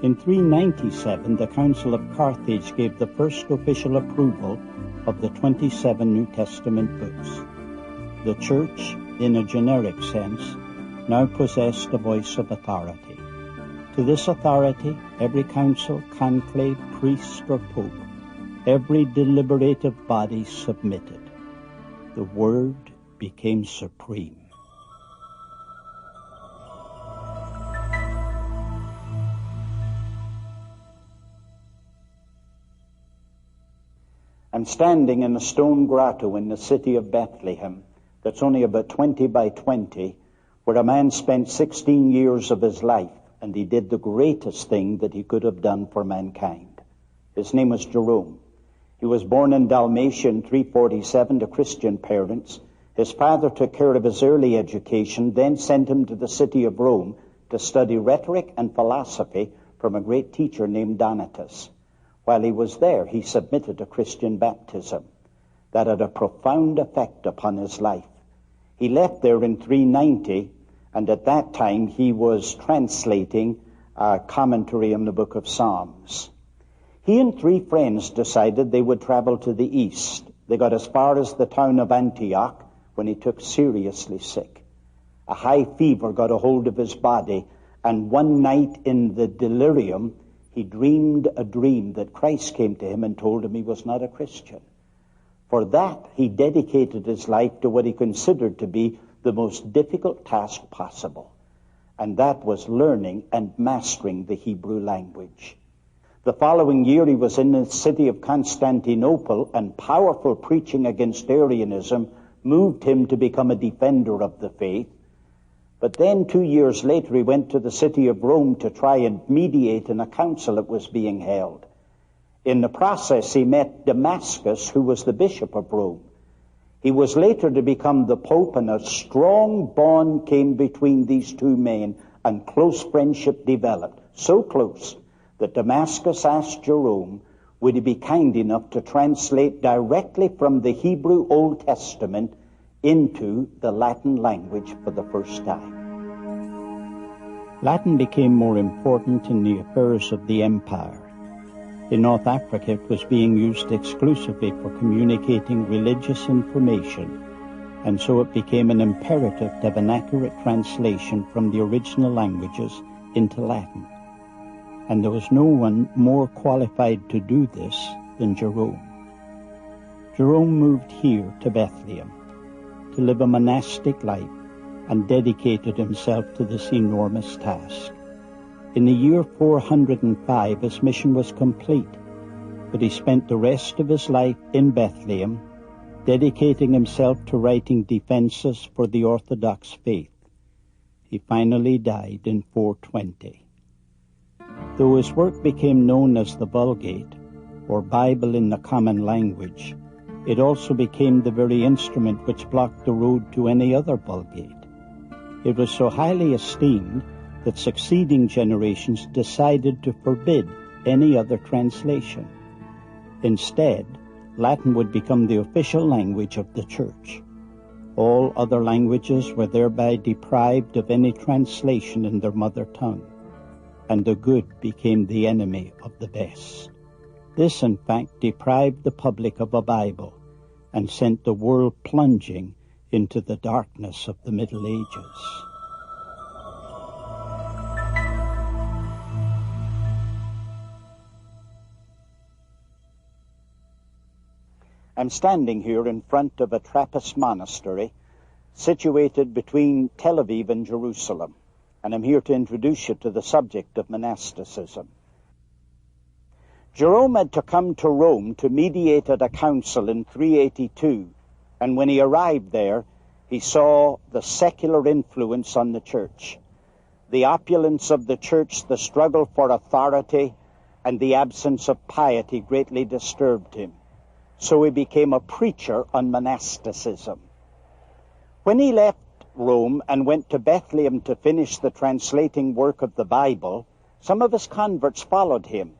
In 397, the Council of Carthage gave the first official approval of the 27 New Testament books. The Church, in a generic sense, now possessed a voice of authority. To this authority, every council, conclave, priest, or pope, every deliberative body submitted. The Word became supreme. I'm standing in a stone grotto in the city of Bethlehem that's only about 20 by 20, where a man spent 16 years of his life, and he did the greatest thing that he could have done for mankind. His name was Jerome. He was born in Dalmatia in 347 to Christian parents. His father took care of his early education, then sent him to the city of Rome to study rhetoric and philosophy from a great teacher named Donatus. While he was there, he submitted to Christian baptism. That had a profound effect upon his life. He left there in 390, and at that time he was translating a commentary on the book of Psalms. He and 3 friends decided they would travel to the east. They got as far as the town of Antioch when he took seriously sick. A high fever got a hold of his body, and one night in the delirium, he dreamed a dream that Christ came to him and told him he was not a Christian. For that, he dedicated his life to what he considered to be the most difficult task possible, and that was learning and mastering the Hebrew language. The following year, he was in the city of Constantinople, and powerful preaching against Arianism moved him to become a defender of the faith. But then 2 years later, he went to the city of Rome to try and mediate in a council that was being held. In the process, he met Damascus, who was the bishop of Rome. He was later to become the pope, and a strong bond came between these two men, and close friendship developed. So close that Damascus asked Jerome, would he be kind enough to translate directly from the Hebrew Old Testament into the Latin language for the first time. Latin became more important in the affairs of the empire. In North Africa, it was being used exclusively for communicating religious information, and so it became an imperative to have an accurate translation from the original languages into Latin. And there was no one more qualified to do this than Jerome. Jerome moved here to Bethlehem to live a monastic life and dedicated himself to this enormous task. In the year 405, his mission was complete, but he spent the rest of his life in Bethlehem, dedicating himself to writing defenses for the Orthodox faith. He finally died in 420. Though his work became known as the Vulgate, or Bible in the common language, it also became the very instrument which blocked the road to any other Vulgate. It was so highly esteemed that succeeding generations decided to forbid any other translation. Instead, Latin would become the official language of the Church. All other languages were thereby deprived of any translation in their mother tongue, and the good became the enemy of the best. This, in fact, deprived the public of a Bible and sent the world plunging into the darkness of the Middle Ages. I'm standing here in front of a Trappist monastery situated between Tel Aviv and Jerusalem, and I'm here to introduce you to the subject of monasticism. Jerome had to come to Rome to mediate at a council in 382, and when he arrived there, he saw the secular influence on the church. The opulence of the church, the struggle for authority, and the absence of piety greatly disturbed him. So he became a preacher on monasticism. When he left Rome and went to Bethlehem to finish the translating work of the Bible, some of his converts followed him.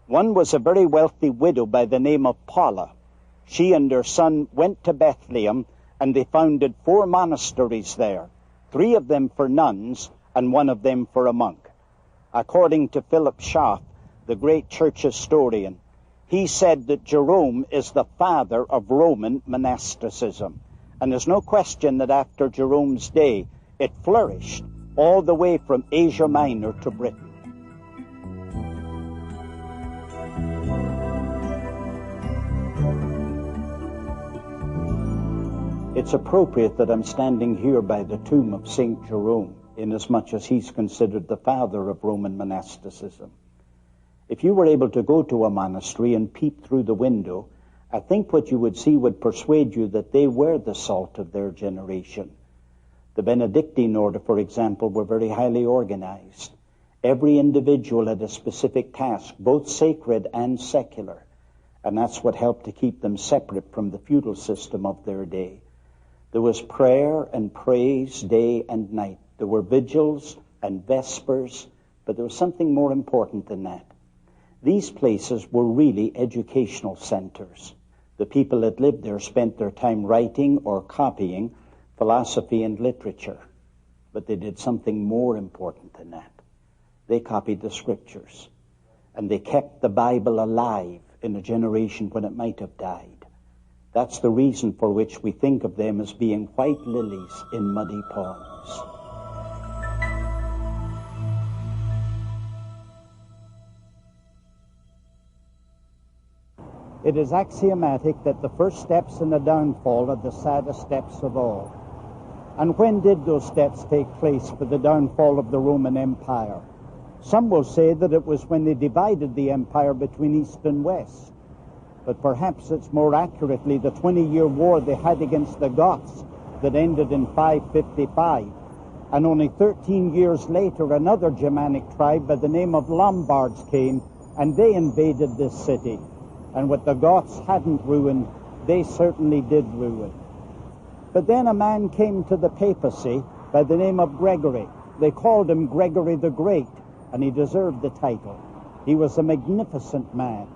One was a very wealthy widow by the name of Paula. She and her son went to Bethlehem, and they founded 4 monasteries there, 3 of them for nuns and 1 of them for a monk. According to Philip Schaff, the great church historian, he said that Jerome is the father of Roman monasticism. And there's no question that after Jerome's day, it flourished all the way from Asia Minor to Britain. It's appropriate that I'm standing here by the tomb of St. Jerome, inasmuch as he's considered the father of Roman monasticism. If you were able to go to a monastery and peep through the window, I think what you would see would persuade you that they were the salt of their generation. The Benedictine order, for example, were very highly organized. Every individual had a specific task, both sacred and secular, and that's what helped to keep them separate from the feudal system of their day. There was prayer and praise day and night. There were vigils and vespers, but there was something more important than that. These places were really educational centers. The people that lived there spent their time writing or copying philosophy and literature. But they did something more important than that. They copied the scriptures. And they kept the Bible alive in a generation when it might have died. That's the reason for which we think of them as being white lilies in muddy ponds. It is axiomatic that the first steps in the downfall are the saddest steps of all. And when did those steps take place for the downfall of the Roman Empire? Some will say that it was when they divided the empire between East and West. But perhaps it's more accurately the 20-year war they had against the Goths that ended in 555. And only 13 years later, another Germanic tribe by the name of Lombards came, and they invaded this city. And what the Goths hadn't ruined, they certainly did ruin. But then a man came to the papacy by the name of Gregory. They called him Gregory the Great, and he deserved the title. He was a magnificent man.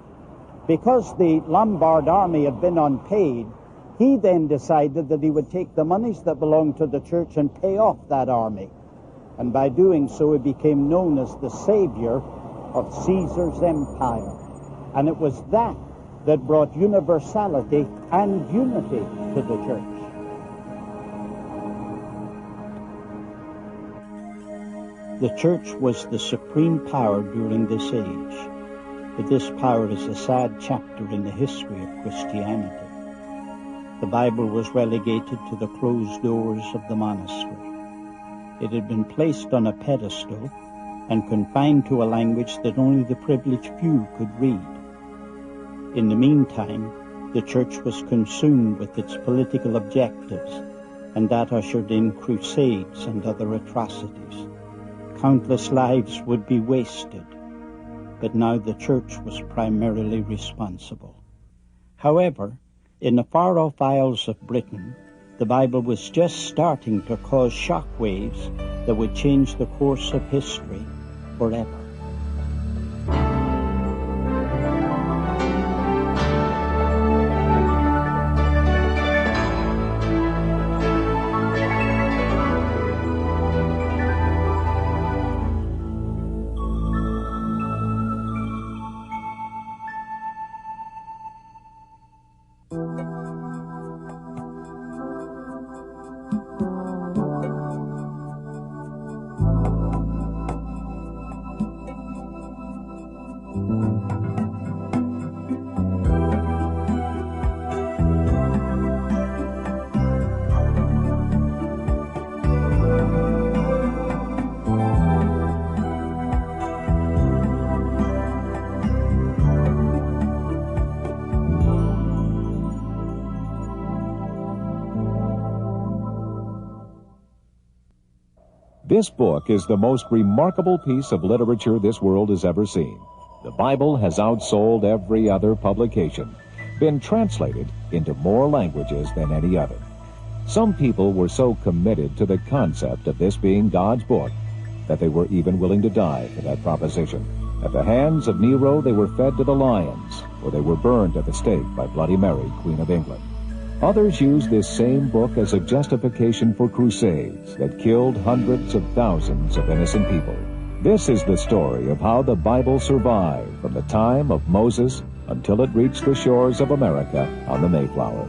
Because the Lombard army had been unpaid, he then decided that he would take the monies that belonged to the church and pay off that army. And by doing so, he became known as the savior of Caesar's empire. And it was that brought universality and unity to the church. The church was the supreme power during this age, but this power is a sad chapter in the history of Christianity. The Bible was relegated to the closed doors of the monastery. It had been placed on a pedestal and confined to a language that only the privileged few could read. In the meantime, the church was consumed with its political objectives, and that ushered in crusades and other atrocities. Countless lives would be wasted, but now the church was primarily responsible. However, in the far-off isles of Britain, the Bible was just starting to cause shock waves that would change the course of history forever. This book is the most remarkable piece of literature this world has ever seen. The Bible has outsold every other publication, been translated into more languages than any other. Some people were so committed to the concept of this being God's book that they were even willing to die for that proposition. At the hands of Nero, they were fed to the lions, or they were burned at the stake by Bloody Mary, Queen of England. Others used this same book as a justification for crusades that killed hundreds of thousands of innocent people. This is the story of how the Bible survived from the time of Moses until it reached the shores of America on the Mayflower.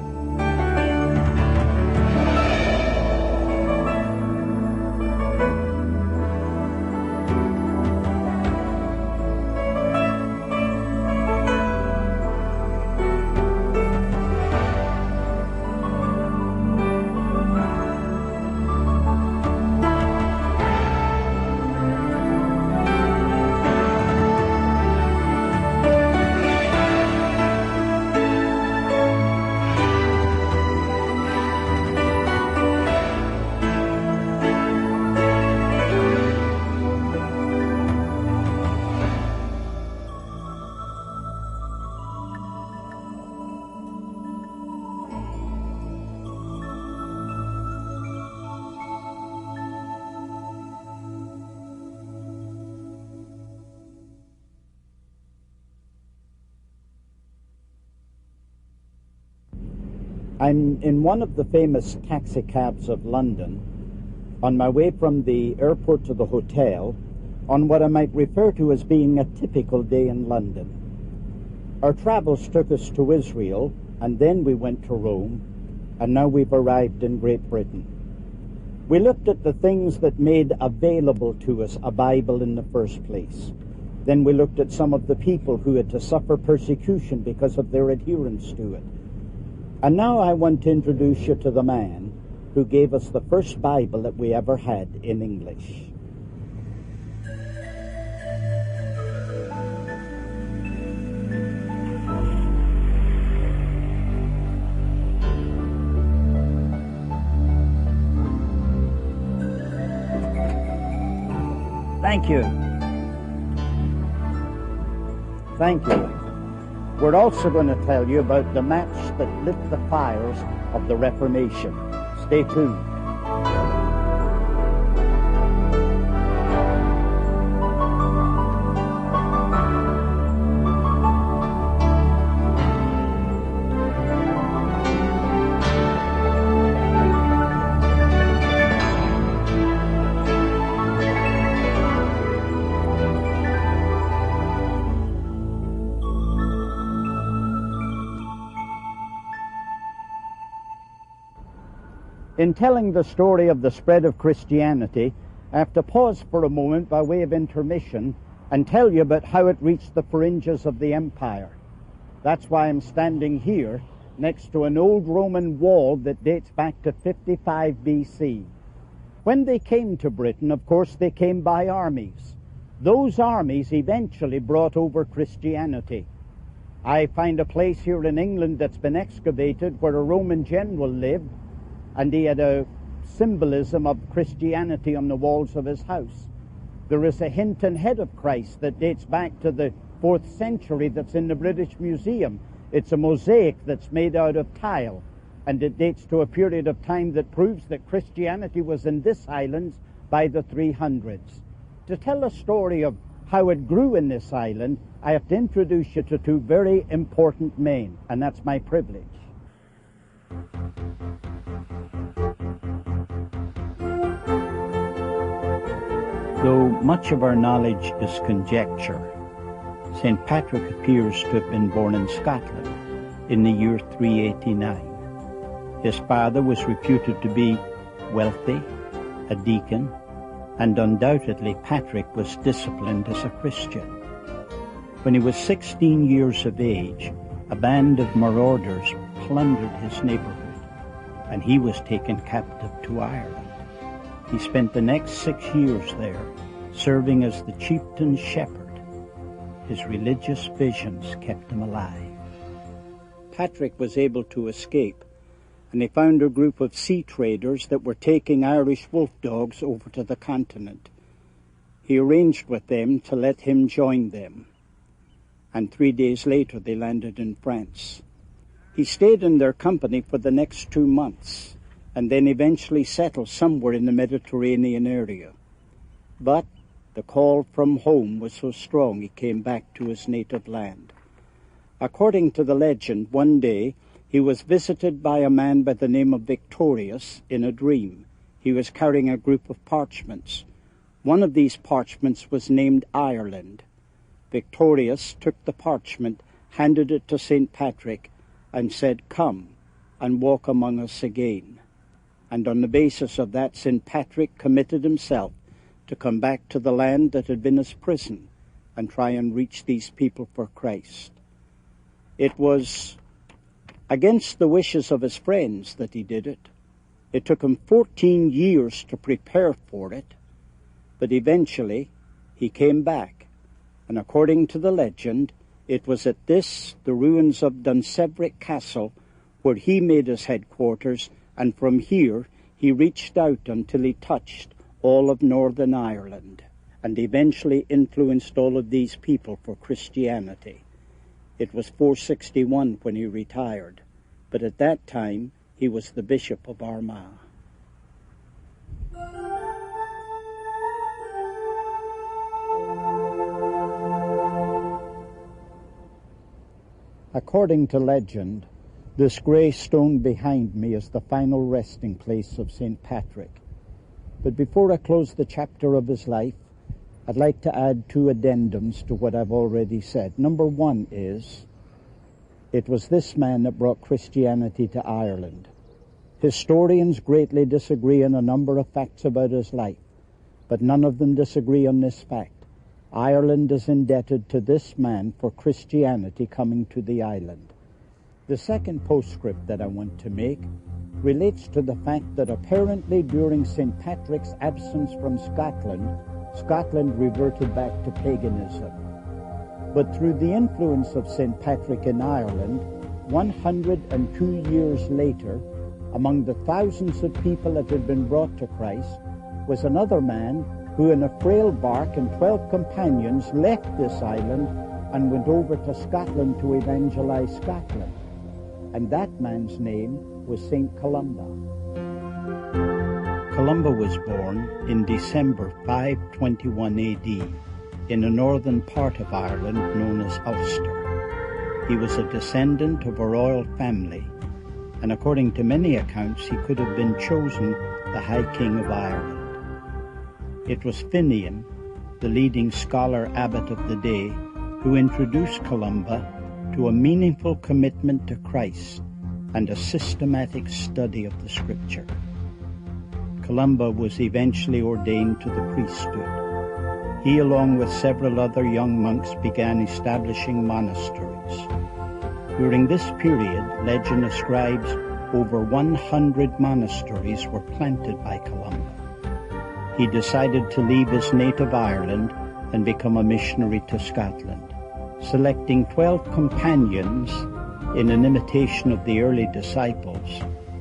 I'm in one of the famous taxicabs of London, on my way from the airport to the hotel, on what I might refer to as being a typical day in London. Our travels took us to Israel, and then we went to Rome, and now we've arrived in Great Britain. We looked at the things that made available to us a Bible in the first place. Then we looked at some of the people who had to suffer persecution because of their adherence to it. And now I want to introduce you to the man who gave us the first Bible that we ever had in English. Thank you. Thank you. We're also going to tell you about the match that lit the fires of the Reformation. Stay tuned. In telling the story of the spread of Christianity, I have to pause for a moment by way of intermission and tell you about how it reached the fringes of the empire. That's why I'm standing here next to an old Roman wall that dates back to 55 BC. When they came to Britain, of course, they came by armies. Those armies eventually brought over Christianity. I find a place here in England that's been excavated where a Roman general lived, and he had a symbolism of Christianity on the walls of his house. There is a hinton head of Christ that dates back to the 4th century that's in the British Museum. It's a mosaic that's made out of tile, and it dates to a period of time that proves that Christianity was in this island by the 300s. To tell a story of how it grew in this island, I have to introduce you to two very important men, and that's my privilege. Though much of our knowledge is conjecture, St. Patrick appears to have been born in Scotland in the year 389. His father was reputed to be wealthy, a deacon, and undoubtedly Patrick was disciplined as a Christian. When he was 16 years of age, a band of marauders plundered his neighborhood, and he was taken captive to Ireland. He spent the next 6 years there, serving as the chieftain's shepherd. His religious visions kept him alive. Patrick was able to escape, and he found a group of sea traders that were taking Irish wolf dogs over to the continent. He arranged with them to let him join them, and 3 days later they landed in France. He stayed in their company for the next 2 months, and then eventually settled somewhere in the Mediterranean area. But the call from home was so strong he came back to his native land. According to the legend, one day he was visited by a man by the name of Victorious in a dream. He was carrying a group of parchments. One of these parchments was named Ireland. Victorious took the parchment, handed it to St. Patrick, and said, "Come and walk among us again." And on the basis of that, St. Patrick committed himself to come back to the land that had been his prison and try and reach these people for Christ. It was against the wishes of his friends that he did it. It took him 14 years to prepare for it, but eventually he came back. And according to the legend, it was at the ruins of Dunseverick Castle, where he made his headquarters, and from here he reached out until he touched all of Northern Ireland, and eventually influenced all of these people for Christianity. It was 461 when he retired, but at that time he was the Bishop of Armagh. According to legend, this grey stone behind me is the final resting place of St. Patrick. But before I close the chapter of his life, I'd like to add 2 addendums to what I've already said. Number 1 is, it was this man that brought Christianity to Ireland. Historians greatly disagree on a number of facts about his life, but none of them disagree on this fact. Ireland is indebted to this man for Christianity coming to the island. The second postscript that I want to make relates to the fact that apparently during St. Patrick's absence from Scotland, Scotland reverted back to paganism. But through the influence of St. Patrick in Ireland, 102 years later, among the thousands of people that had been brought to Christ, was another man who in a frail bark and 12 companions left this island and went over to Scotland to evangelize Scotland. And that man's name was St. Columba. Columba was born in December 521 AD in the northern part of Ireland known as Ulster. He was a descendant of a royal family, and according to many accounts, he could have been chosen the High King of Ireland. It was Finian, the leading scholar abbot of the day, who introduced Columba to a meaningful commitment to Christ and a systematic study of the Scripture. Columba was eventually ordained to the priesthood. He, along with several other young monks, began establishing monasteries. During this period, legend ascribes over 100 monasteries were planted by Columba. He decided to leave his native Ireland and become a missionary to Scotland. Selecting 12 companions in an imitation of the early disciples,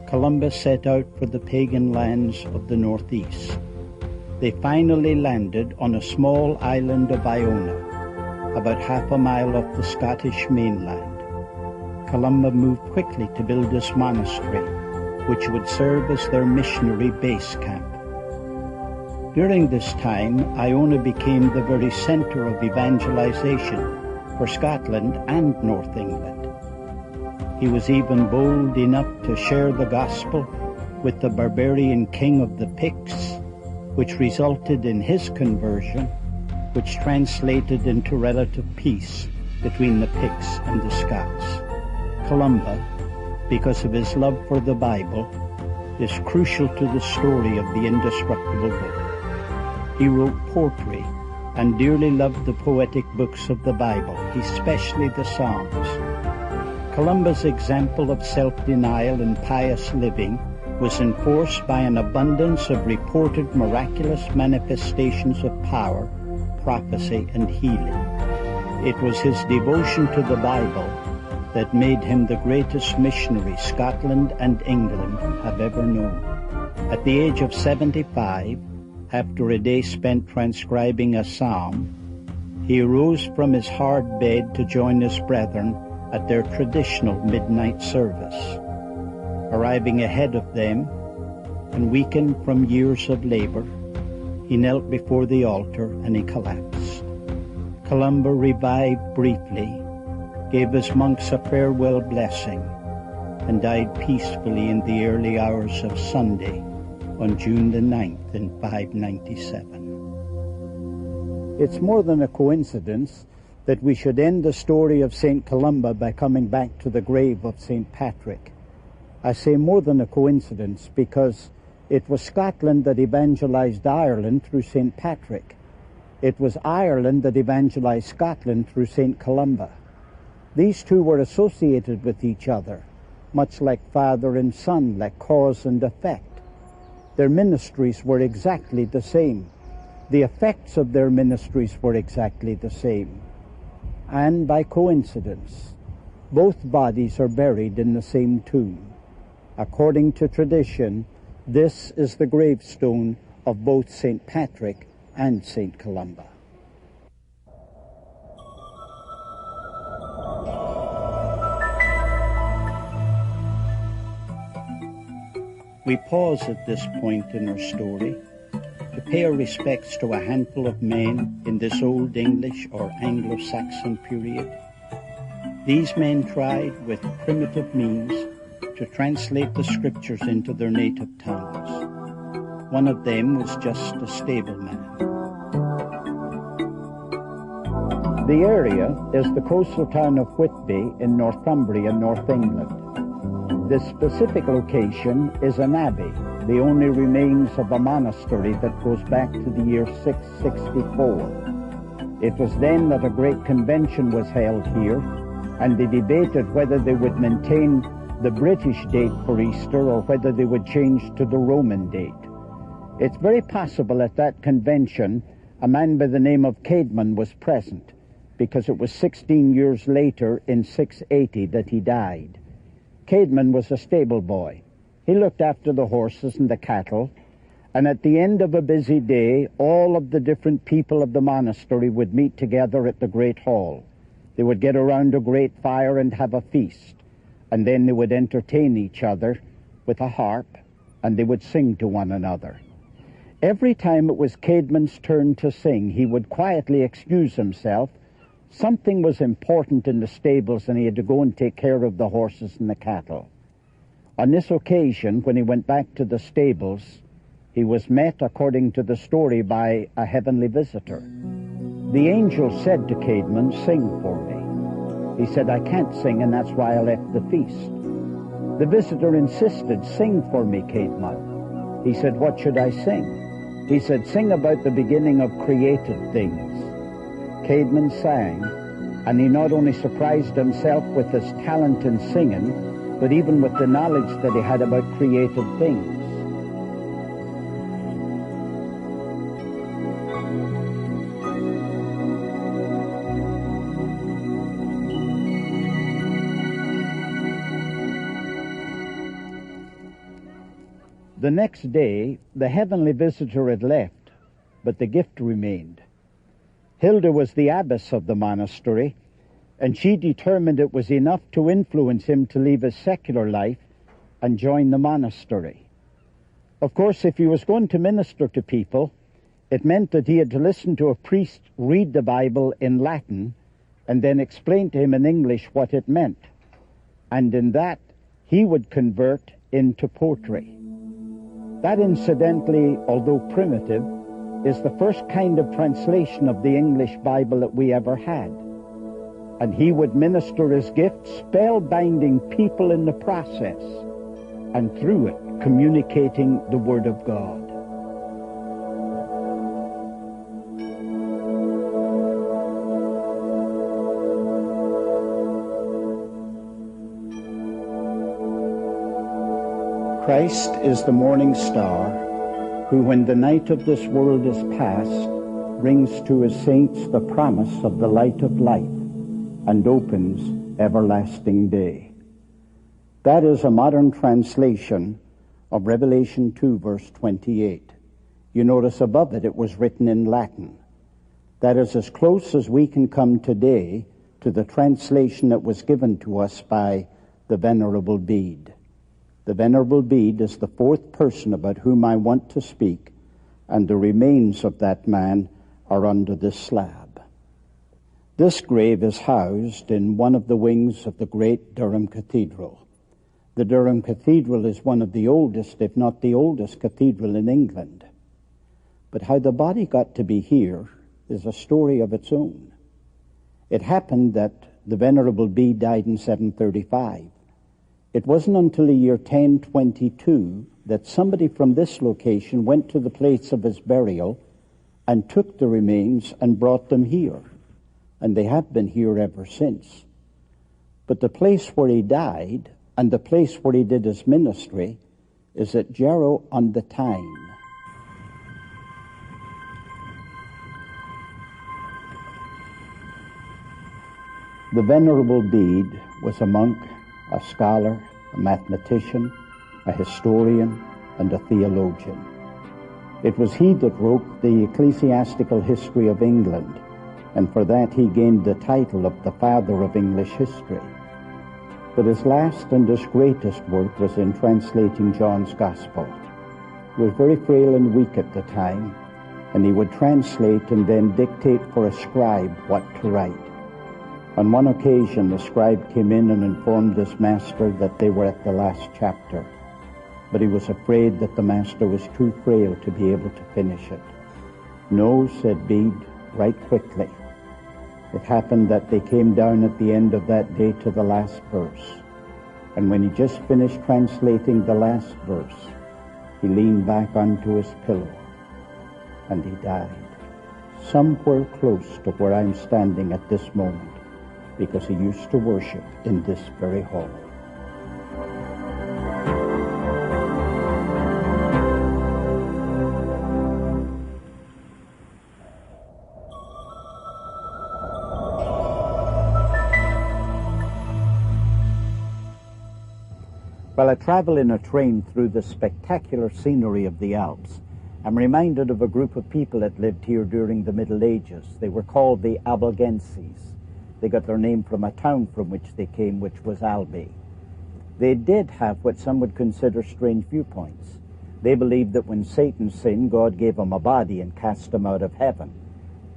Columbus set out for the pagan lands of the northeast. They finally landed on a small island of Iona, about half a mile off the Scottish mainland. Columba moved quickly to build this monastery, which would serve as their missionary base camp. During this time, Iona became the very center of evangelization for Scotland and North England. He was even bold enough to share the gospel with the barbarian king of the Picts, which resulted in his conversion, which translated into relative peace between the Picts and the Scots. Columba, because of his love for the Bible, is crucial to the story of the Indestructible book. He wrote poetry and dearly loved the poetic books of the Bible, especially the Psalms. Columba's example of self-denial and pious living was enforced by an abundance of reported miraculous manifestations of power, prophecy, and healing. It was his devotion to the Bible that made him the greatest missionary Scotland and England have ever known. At the age of 75, after a day spent transcribing a psalm, he arose from his hard bed to join his brethren at their traditional midnight service. Arriving ahead of them, and weakened from years of labor, he knelt before the altar and he collapsed. Columba revived briefly, gave his monks a farewell blessing, and died peacefully in the early hours of Sunday on June the 9th in 597. It's more than a coincidence that we should end the story of St. Columba by coming back to the grave of St. Patrick. I say more than a coincidence because it was Scotland that evangelized Ireland through St. Patrick. It was Ireland that evangelized Scotland through St. Columba. These two were associated with each other, much like father and son, like cause and effect. Their ministries were exactly the same. The effects of their ministries were exactly the same. And by coincidence, both bodies are buried in the same tomb. According to tradition, this is the gravestone of both St. Patrick and St. Columba. We pause at this point in our story to pay our respects to a handful of men in this Old English or Anglo-Saxon period. These men tried with primitive means to translate the scriptures into their native tongues. One of them was just a stableman. The area is the coastal town of Whitby in Northumbria, North England. This specific location is an abbey, the only remains of a monastery that goes back to the year 664. It was then that a great convention was held here, and they debated whether they would maintain the British date for Easter or whether they would change to the Roman date. It's very possible at that convention a man by the name of Caedmon was present, because it was 16 years later in 680 that he died. Caedmon was a stable boy. He looked after the horses and the cattle, and at the end of a busy day, all of the different people of the monastery would meet together at the great hall. They would get around a great fire and have a feast, and then they would entertain each other with a harp, and they would sing to one another. Every time it was Caedmon's turn to sing, he would quietly excuse himself. Something was important in the stables, and he had to go and take care of the horses and the cattle. On this occasion, when he went back to the stables, he was met, according to the story, by a heavenly visitor. The angel said to Caedmon, "Sing for me." He said, "I can't sing, and that's why I left the feast." The visitor insisted, "Sing for me, Caedmon." He said, "What should I sing?" He said, "Sing about the beginning of created things." Caedmon sang, and he not only surprised himself with his talent in singing, but even with the knowledge that he had about creative things. The next day, the heavenly visitor had left, but the gift remained. Hilda was the abbess of the monastery, and she determined it was enough to influence him to leave his secular life and join the monastery. Of course, if he was going to minister to people, it meant that he had to listen to a priest read the Bible in Latin and then explain to him in English what it meant. And in that, he would convert into poetry. That, incidentally, although primitive, is the first kind of translation of the English Bible that we ever had. And he would minister his gift, spellbinding people in the process, and through it, communicating the Word of God. Christ is the morning star, who, when the night of this world is past, brings to his saints the promise of the light of life and opens everlasting day. That is a modern translation of Revelation 2, verse 28. You notice above it, it was written in Latin. That is as close as we can come today to the translation that was given to us by the Venerable Bede. The Venerable Bede is the fourth person about whom I want to speak, and the remains of that man are under this slab. This grave is housed in one of the wings of the great Durham Cathedral. The Durham Cathedral is one of the oldest, if not the oldest, cathedral in England. But how the body got to be here is a story of its own. It happened that the Venerable Bede died in 735. It wasn't until the year 1022 that somebody from this location went to the place of his burial and took the remains and brought them here. And they have been here ever since. But the place where he died and the place where he did his ministry is at Jarrow on the Tyne. The Venerable Bede was a monk, a scholar, a mathematician, a historian, and a theologian. It was he that wrote the ecclesiastical history of England, and for that he gained the title of the father of English history. But his last and his greatest work was in translating John's Gospel. He was very frail and weak at the time, and he would translate and then dictate for a scribe what to write. On one occasion, the scribe came in and informed his master that they were at the last chapter, but he was afraid that the master was too frail to be able to finish it. "No," said Bede, "write quickly." It happened that they came down at the end of that day to the last verse, and when he just finished translating the last verse, he leaned back onto his pillow, and he died, somewhere close to where I'm standing at this moment, because he used to worship in this very hall. While I travel in a train through the spectacular scenery of the Alps, I'm reminded of a group of people that lived here during the Middle Ages. They were called the Albigenses. They got their name from a town from which they came, which was Albi. They did have what some would consider strange viewpoints. They believed that when Satan sinned, God gave him a body and cast him out of heaven,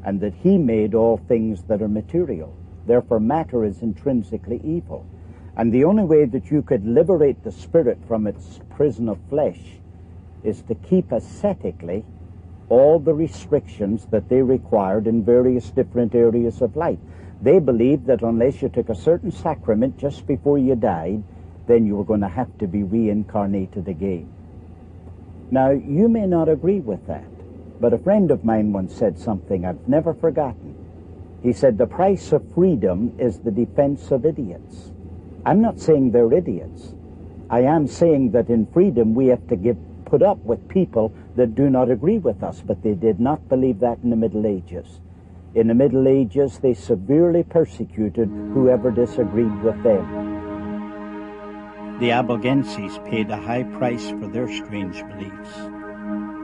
and that he made all things that are material. Therefore, matter is intrinsically evil. And the only way that you could liberate the spirit from its prison of flesh is to keep ascetically all the restrictions that they required in various different areas of life. They believed that unless you took a certain sacrament just before you died, then you were going to have to be reincarnated again. Now, you may not agree with that, but a friend of mine once said something I've never forgotten. He said, "The price of freedom is the defense of idiots." I'm not saying they're idiots. I am saying that in freedom we have to put up with people that do not agree with us, but they did not believe that in the Middle Ages. In the Middle Ages, they severely persecuted whoever disagreed with them. The Albigenses paid a high price for their strange beliefs.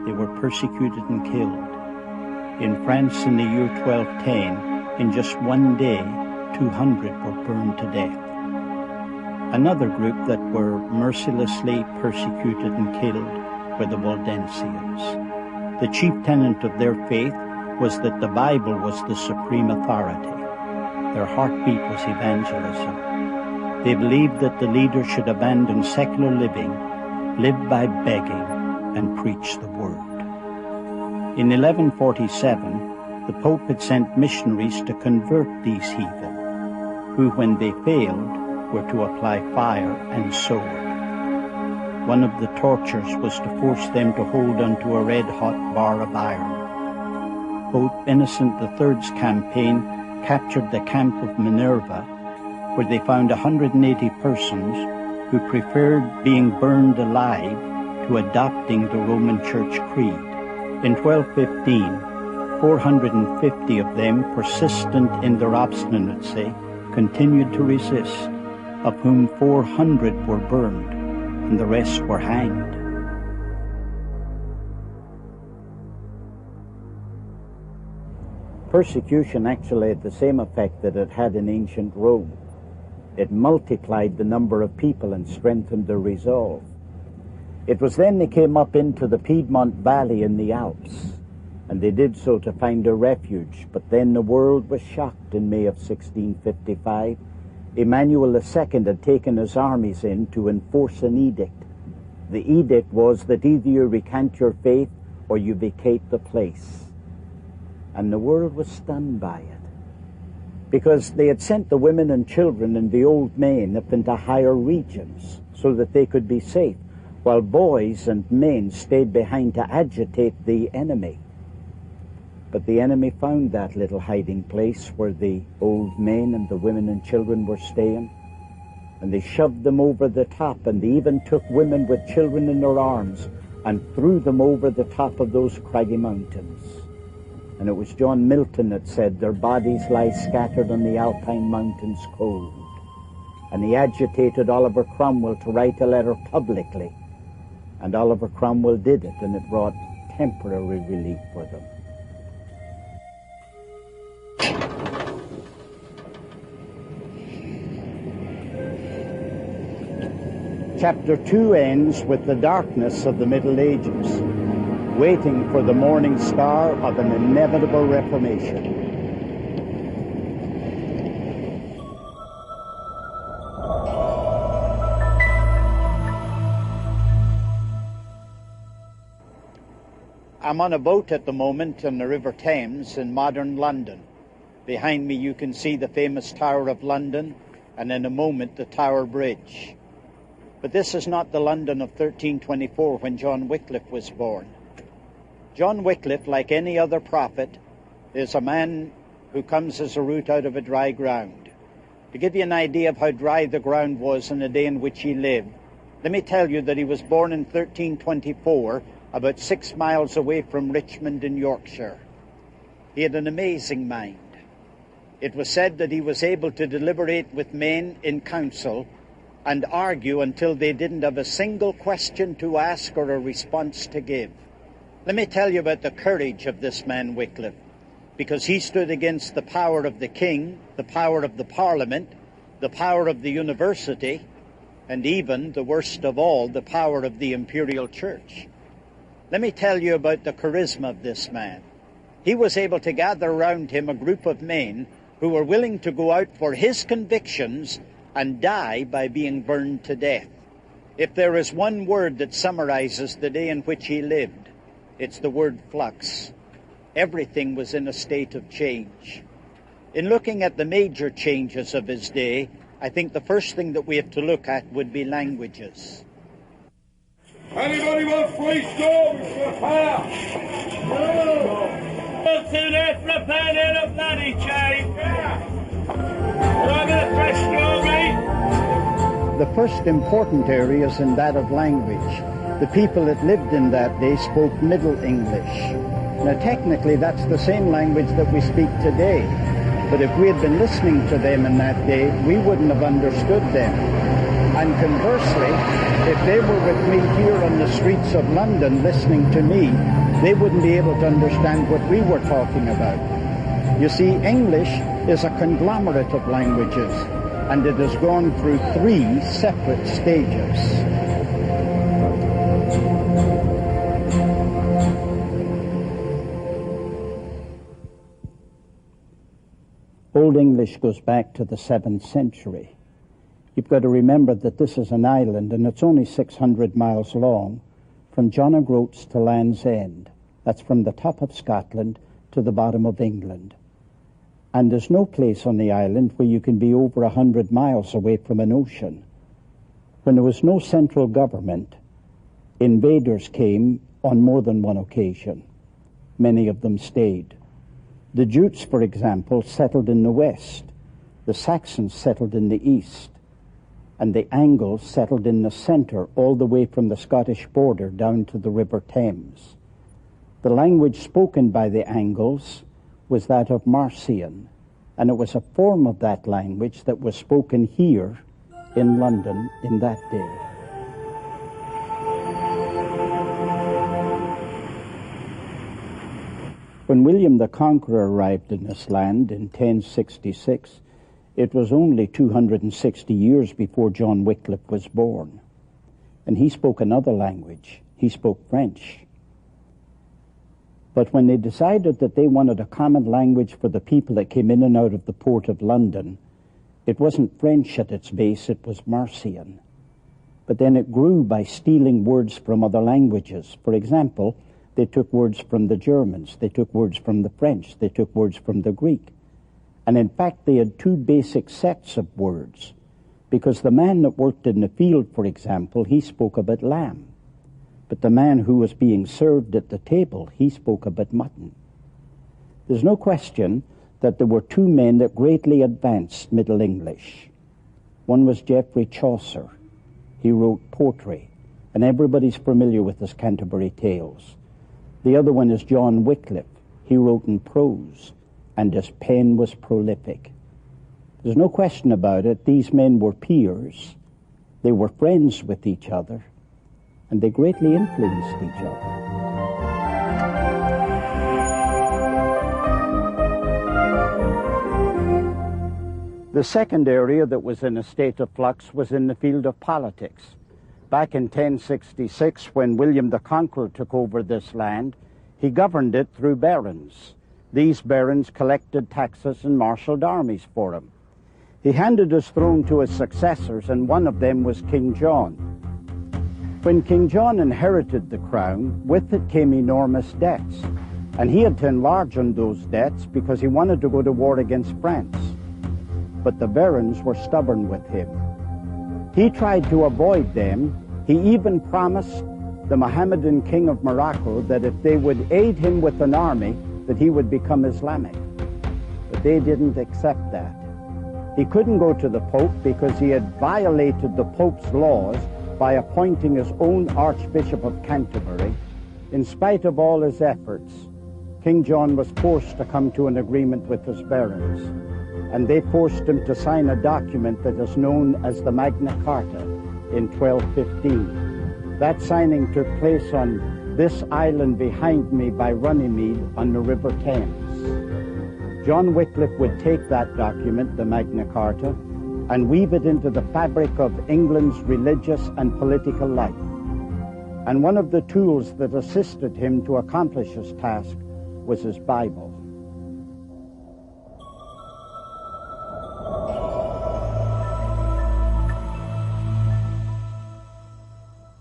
They were persecuted and killed. In France in the year 1210, in just one day, 200 were burned to death. Another group that were mercilessly persecuted and killed were the Waldensians. The chief tenet of their faith was that the Bible was the supreme authority. Their heartbeat was evangelism. They believed that the leader should abandon secular living, live by begging, and preach the word. In 1147, the Pope had sent missionaries to convert these heathen, who, when they failed, were to apply fire and sword. One of the tortures was to force them to hold onto a red-hot bar of iron. Pope Innocent III's campaign captured the camp of Minerva, where they found 180 persons who preferred being burned alive to adopting the Roman Church creed. In 1215, 450 of them, persistent in their obstinacy, continued to resist, of whom 400 were burned, and the rest were hanged. Persecution actually had the same effect that it had in ancient Rome. It multiplied the number of people and strengthened their resolve. It was then they came up into the Piedmont Valley in the Alps, and they did so to find a refuge. But then the world was shocked in May of 1655. Emmanuel II had taken his armies in to enforce an edict. The edict was that either you recant your faith or you vacate the place. And the world was stunned by it, because they had sent the women and children and the old men up into higher regions so that they could be safe, while boys and men stayed behind to agitate the enemy. But the enemy found that little hiding place where the old men and the women and children were staying, and they shoved them over the top, and they even took women with children in their arms and threw them over the top of those craggy mountains. And it was John Milton that said, "Their bodies lie scattered on the Alpine mountains cold." And he agitated Oliver Cromwell to write a letter publicly. And Oliver Cromwell did it, and it brought temporary relief for them. Chapter 2 ends with the darkness of the Middle Ages, waiting for the morning star of an inevitable reformation. I'm on a boat at the moment on the River Thames in modern London. Behind me you can see the famous Tower of London, and in a moment the Tower Bridge. But this is not the London of 1324 when John Wycliffe was born. John Wycliffe, like any other prophet, is a man who comes as a root out of a dry ground. To give you an idea of how dry the ground was in the day in which he lived, let me tell you that he was born in 1324, about 6 miles away from Richmond in Yorkshire. He had an amazing mind. It was said that he was able to deliberate with men in council and argue until they didn't have a single question to ask or a response to give. Let me tell you about the courage of this man Wycliffe, because he stood against the power of the king, the power of the parliament, the power of the university, and even, the worst of all, the power of the imperial church. Let me tell you about the charisma of this man. He was able to gather around him a group of men who were willing to go out for his convictions and die by being burned to death. If there is one word that summarizes the day in which he lived, it's the word flux. Everything was in a state of change. In looking at the major changes of his day, I think the first thing that we have to look at would be languages. Anybody want free stories for power? No. Too late for a penny and a bloody chain. Another fresh story. The first important area is in that of language. The people that lived in that day spoke Middle English. Now technically that's the same language that we speak today. But if we had been listening to them in that day, we wouldn't have understood them. And conversely, if they were with me here on the streets of London listening to me, they wouldn't be able to understand what we were talking about. You see, English is a conglomerate of languages, and it has gone through 3 separate stages. Old English goes back to the 7th century. You've got to remember that this is an island, and it's only 600 miles long, from John O'Groats to Land's End. That's from the top of Scotland to the bottom of England. And there's no place on the island where you can be over 100 miles away from an ocean. When there was no central government, invaders came on more than one occasion. Many of them stayed. The Jutes, for example, settled in the west. The Saxons settled in the east. And the Angles settled in the center, all the way from the Scottish border down to the River Thames. The language spoken by the Angles was that of Marcian, and it was a form of that language that was spoken here in London in that day. When William the Conqueror arrived in this land in 1066, it was only 260 years before John Wycliffe was born. And he spoke another language. He spoke French. But when they decided that they wanted a common language for the people that came in and out of the port of London, it wasn't French at its base, it was Marcian. But then it grew by stealing words from other languages. For example, they took words from the Germans, they took words from the French, they took words from the Greek. And in fact, they had 2 basic sets of words, because the man that worked in the field, for example, he spoke about lamb. But the man who was being served at the table, he spoke about mutton. There's no question that there were 2 men that greatly advanced Middle English. One was Geoffrey Chaucer. He wrote poetry, and everybody's familiar with his Canterbury Tales. The other one is John Wycliffe. He wrote in prose, and his pen was prolific. There's no question about it. These men were peers. They were friends with each other, and they greatly influenced each other. The second area that was in a state of flux was in the field of politics. Back in 1066, when William the Conqueror took over this land, he governed it through barons. These barons collected taxes and marshaled armies for him. He handed his throne to his successors, and one of them was King John. When King John inherited the crown, with it came enormous debts, and he had to enlarge on those debts because he wanted to go to war against France. But the barons were stubborn with him. He tried to avoid them. He even promised the Mohammedan king of Morocco that if they would aid him with an army, that he would become Islamic. But they didn't accept that. He couldn't go to the Pope because he had violated the Pope's laws by appointing his own Archbishop of Canterbury. In spite of all his efforts, King John was forced to come to an agreement with his barons, and they forced him to sign a document that is known as the Magna Carta in 1215. That signing took place on this island behind me by Runnymede on the River Thames. John Wycliffe would take that document, the Magna Carta, and weave it into the fabric of England's religious and political life. And one of the tools that assisted him to accomplish his task was his Bible.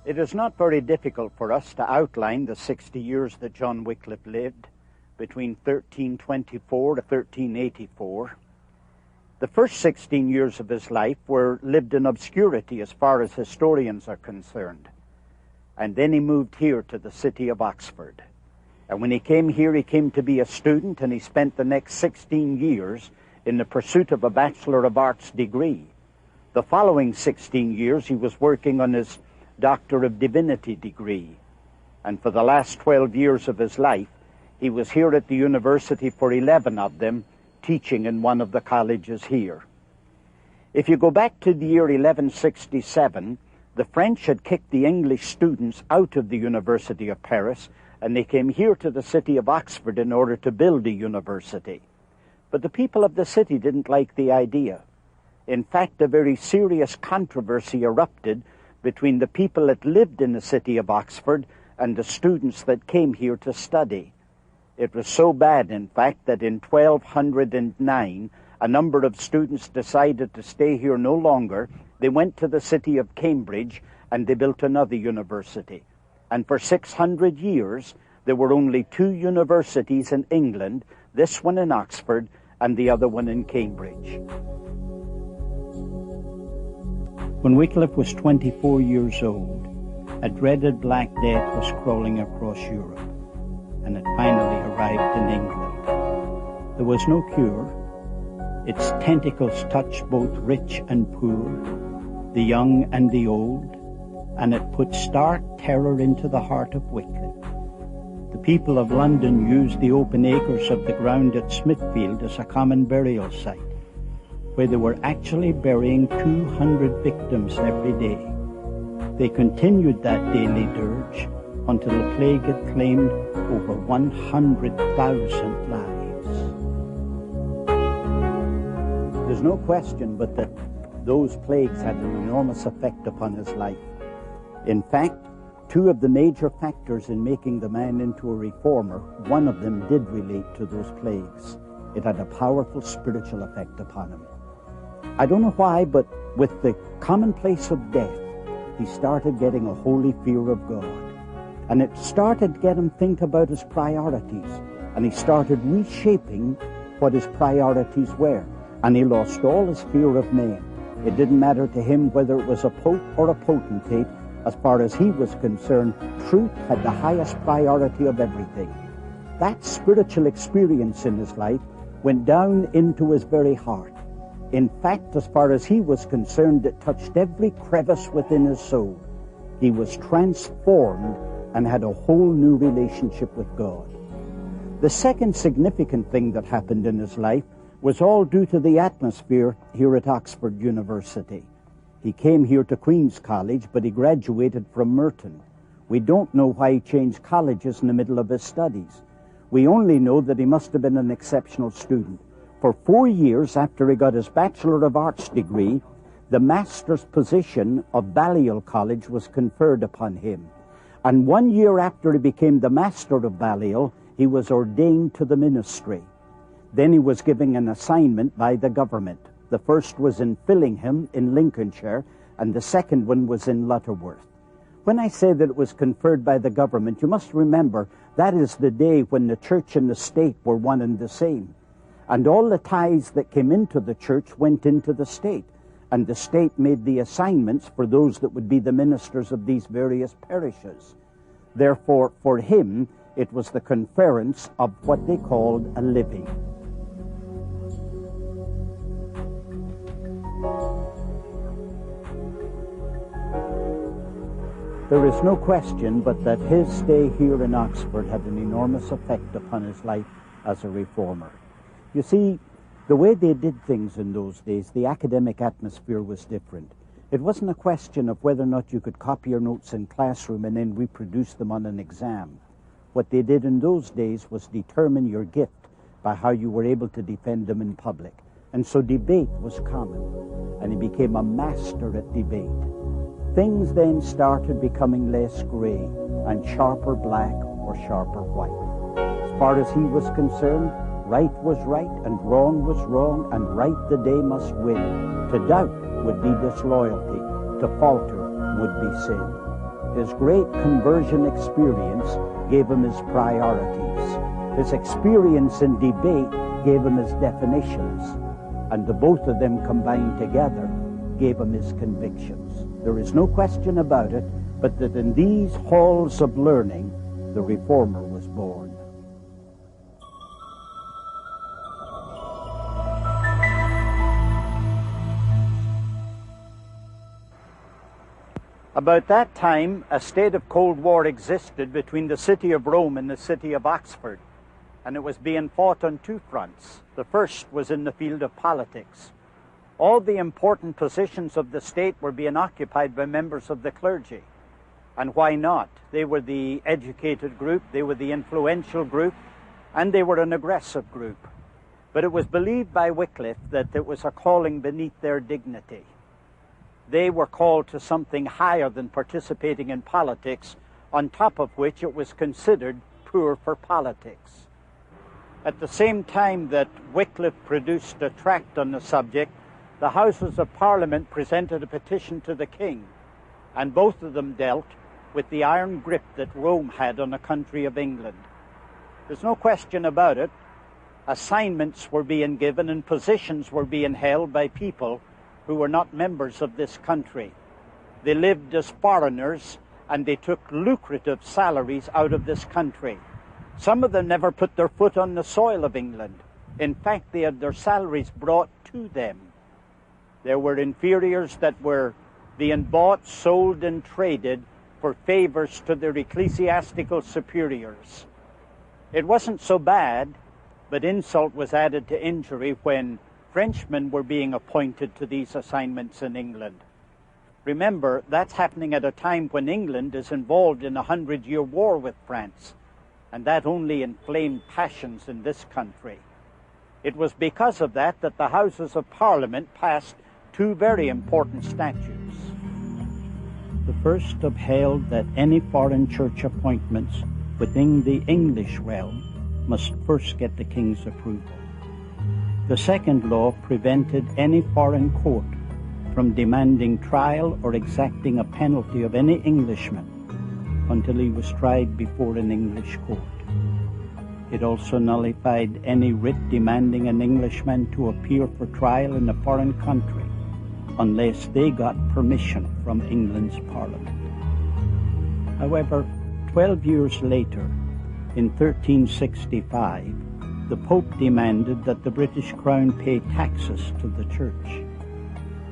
It is not very difficult for us to outline the 60 years that John Wycliffe lived, between 1324 to 1384. The first 16 years of his life were lived in obscurity as far as historians are concerned. And then he moved here to the city of Oxford. And when he came here, he came to be a student, and he spent the next 16 years in the pursuit of a Bachelor of Arts degree. The following 16 years, he was working on his Doctor of Divinity degree. And for the last 12 years of his life, he was here at the university for 11 of them, teaching in one of the colleges here. If you go back to the year 1167, the French had kicked the English students out of the University of Paris, and they came here to the city of Oxford in order to build a university. But the people of the city didn't like the idea. In fact, a very serious controversy erupted between the people that lived in the city of Oxford and the students that came here to study. It was so bad, in fact, that in 1209, a number of students decided to stay here no longer. They went to the city of Cambridge and they built another university. And for 600 years, there were only two universities in England, this one in Oxford and the other one in Cambridge. When Wycliffe was 24 years old, a dreaded Black Death was crawling across Europe, and it finally arrived in England. There was no cure. Its tentacles touched both rich and poor, the young and the old, and it put stark terror into the heart of Wycliffe. The people of London used the open acres of the ground at Smithfield as a common burial site, where they were actually burying 200 victims every day. They continued that daily dirge until the plague had claimed over 100,000 lives. There's no question but that those plagues had an enormous effect upon his life. In fact, two of the major factors in making the man into a reformer, one of them did relate to those plagues. It had a powerful spiritual effect upon him. I don't know why, but with the commonplace of death, he started getting a holy fear of God. And it started to get him think about his priorities. And he started reshaping what his priorities were. And he lost all his fear of men. It didn't matter to him whether it was a pope or a potentate. As far as he was concerned, truth had the highest priority of everything. That spiritual experience in his life went down into his very heart. In fact, as far as he was concerned, it touched every crevice within his soul. He was transformed and had a whole new relationship with God. The second significant thing that happened in his life was all due to the atmosphere here at Oxford University. He came here to Queen's College, but he graduated from Merton. We don't know why he changed colleges in the middle of his studies. We only know that he must have been an exceptional student. For 4 years after he got his Bachelor of Arts degree, the master's position of Balliol College was conferred upon him. And 1 year after he became the master of Balliol, he was ordained to the ministry. Then he was given an assignment by the government. The first was in Fillingham in Lincolnshire, and the second one was in Lutterworth. When I say that it was conferred by the government, you must remember that is the day when the church and the state were one and the same. And all the tithes that came into the church went into the state. And the state made the assignments for those that would be the ministers of these various parishes. Therefore, for him, it was the conference of what they called a living. There is no question but that his stay here in Oxford had an enormous effect upon his life as a reformer. You see, the way they did things in those days, the academic atmosphere was different. It wasn't a question of whether or not you could copy your notes in classroom and then reproduce them on an exam. What they did in those days was determine your gift by how you were able to defend them in public. And so debate was common, and he became a master at debate. Things then started becoming less gray and sharper black or sharper white. As far as he was concerned, right was right and wrong was wrong, and right the day must win. To doubt would be disloyalty, to falter would be sin. His great conversion experience gave him his priorities. His experience in debate gave him his definitions, and the both of them combined together gave him his convictions. There is no question about it, but that in these halls of learning, the reformer was born. About that time, a state of Cold War existed between the city of Rome and the city of Oxford, and it was being fought on two fronts. The first was in the field of politics. All the important positions of the state were being occupied by members of the clergy. And why not? They were the educated group, they were the influential group, and they were an aggressive group. But it was believed by Wycliffe that it was a calling beneath their dignity. They were called to something higher than participating in politics, on top of which it was considered poor for politics. At the same time that Wycliffe produced a tract on the subject, the Houses of Parliament presented a petition to the king, and both of them dealt with the iron grip that Rome had on the country of England. There's no question about it. Assignments were being given and positions were being held by people who were not members of this country. They lived as foreigners and they took lucrative salaries out of this country. Some of them never put their foot on the soil of England. In fact, they had their salaries brought to them. There were inferiors that were being bought, sold, and traded for favors to their ecclesiastical superiors. It wasn't so bad, but insult was added to injury when Frenchmen were being appointed to these assignments in England. Remember, that's happening at a time when England is involved in a 100-year war with France, and that only inflamed passions in this country. It was because of that that the Houses of Parliament passed two very important statutes. The first upheld that any foreign church appointments within the English realm must first get the king's approval. The second law prevented any foreign court from demanding trial or exacting a penalty of any Englishman until he was tried before an English court. It also nullified any writ demanding an Englishman to appear for trial in a foreign country unless they got permission from England's Parliament. However, 12 years later, in 1365, the Pope demanded that the British Crown pay taxes to the Church.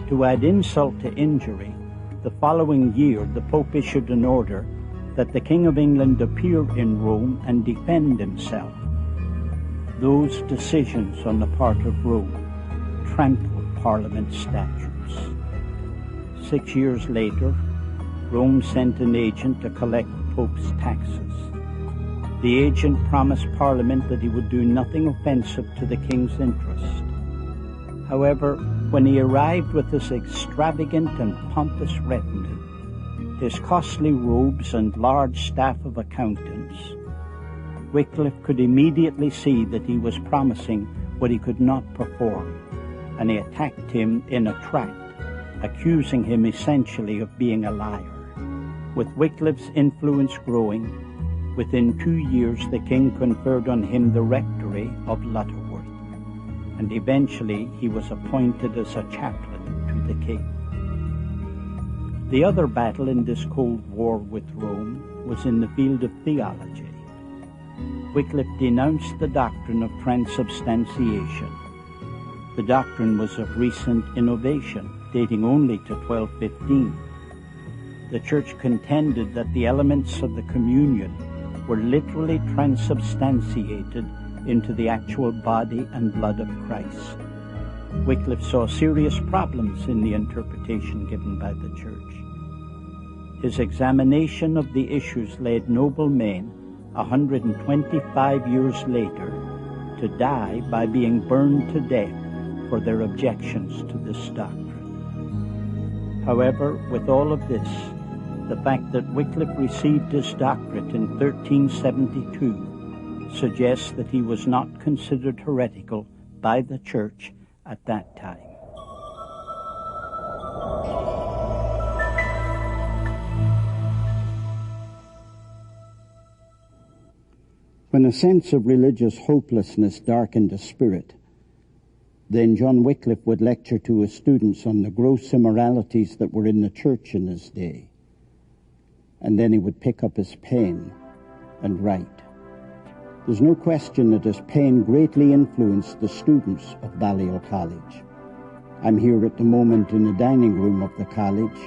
To add insult to injury, the following year the Pope issued an order that the King of England appear in Rome and defend himself. Those decisions on the part of Rome trampled Parliament statutes. 6 years later, Rome sent an agent to collect the Pope's taxes. The agent promised Parliament that he would do nothing offensive to the king's interest. However, when he arrived with his extravagant and pompous retinue, his costly robes and large staff of accountants, Wycliffe could immediately see that he was promising what he could not perform, and he attacked him in a tract, accusing him essentially of being a liar. With Wycliffe's influence growing, within 2 years the king conferred on him the rectory of Lutterworth, and eventually he was appointed as a chaplain to the king. The other battle in this Cold War with Rome was in the field of theology. Wycliffe denounced the doctrine of transubstantiation. The doctrine was of recent innovation, dating only to 1215. The Church contended that the elements of the communion were literally transubstantiated into the actual body and blood of Christ. Wycliffe saw serious problems in the interpretation given by the Church. His examination of the issues led noble men, 125 years later, to die by being burned to death for their objections to this doctrine. However, with all of this, the fact that Wycliffe received his doctorate in 1372 suggests that he was not considered heretical by the Church at that time. When a sense of religious hopelessness darkened his spirit, then John Wycliffe would lecture to his students on the gross immoralities that were in the church in his day. And then he would pick up his pen and write. There's no question that his pen greatly influenced the students of Balliol College. I'm here at the moment in the dining room of the college,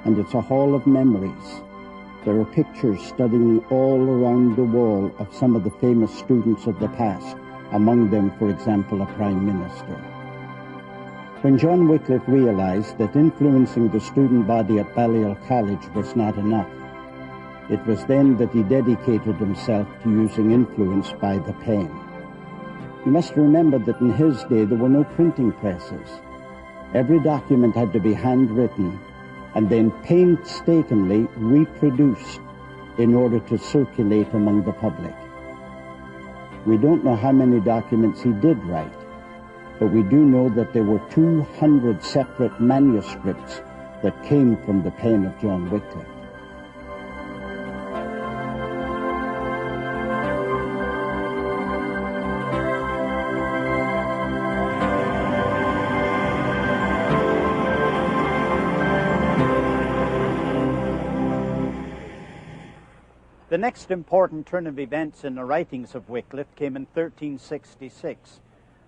and it's a hall of memories. There are pictures studying all around the wall of some of the famous students of the past, among them, for example, a prime minister. When John Wycliffe realized that influencing the student body at Balliol College was not enough, it was then that he dedicated himself to using influence by the pen. You must remember that in his day there were no printing presses. Every document had to be handwritten and then painstakingly reproduced in order to circulate among the public. We don't know how many documents he did write, but we do know that there were 200 separate manuscripts that came from the pen of John Wycliffe. The next important turn of events in the writings of Wycliffe came in 1366,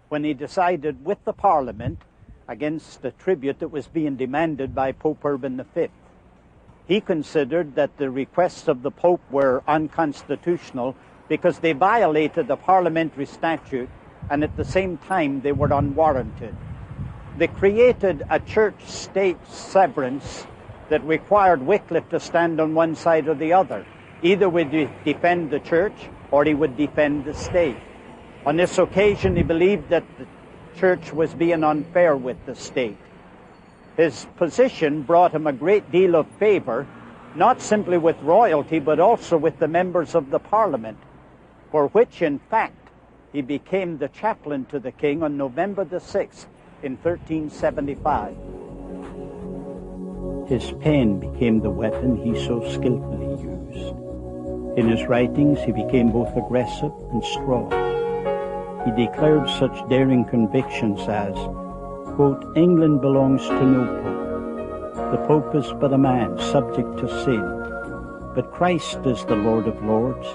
when he decided with the Parliament against the tribute that was being demanded by Pope Urban V. He considered that the requests of the Pope were unconstitutional because they violated the parliamentary statute, and at the same time they were unwarranted. They created a church-state severance that required Wycliffe to stand on one side or the other. Either would he defend the church or he would defend the state. On this occasion, he believed that the church was being unfair with the state. His position brought him a great deal of favor, not simply with royalty, but also with the members of the Parliament, for which, in fact, he became the chaplain to the king on November the 6th in 1375. His pen became the weapon he so skillfully used. In his writings, he became both aggressive and strong. He declared such daring convictions as, quote, "England belongs to no pope. The pope is but a man subject to sin. But Christ is the Lord of lords,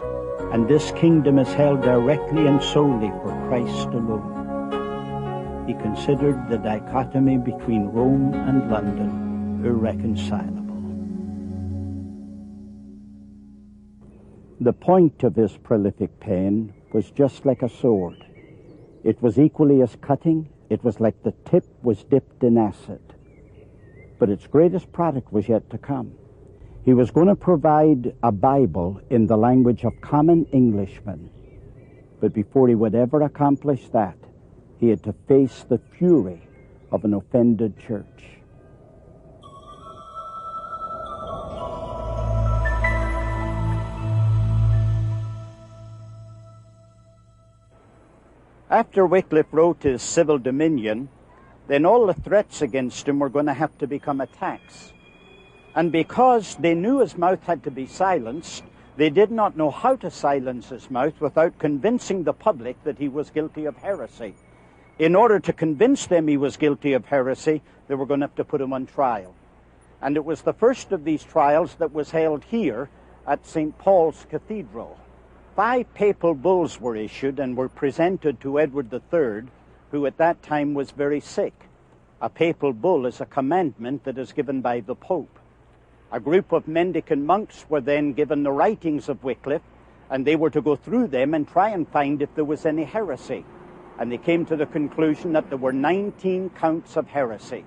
and this kingdom is held directly and solely for Christ alone." He considered the dichotomy between Rome and London irreconcilable. The point of his prolific pen was just like a sword. It was equally as cutting. It was like the tip was dipped in acid. But its greatest product was yet to come. He was going to provide a Bible in the language of common Englishmen. But before he would ever accomplish that, he had to face the fury of an offended church. After Wycliffe wrote his Civil Dominion, then all the threats against him were going to have to become attacks. And because they knew his mouth had to be silenced, they did not know how to silence his mouth without convincing the public that he was guilty of heresy. In order to convince them he was guilty of heresy, they were going to have to put him on trial. And it was the first of these trials that was held here at St. Paul's Cathedral. 5 papal bulls were issued and were presented to Edward III, who at that time was very sick. A papal bull is a commandment that is given by the Pope. A group of mendicant monks were then given the writings of Wycliffe, and they were to go through them and try and find if there was any heresy. And they came to the conclusion that there were 19 counts of heresy.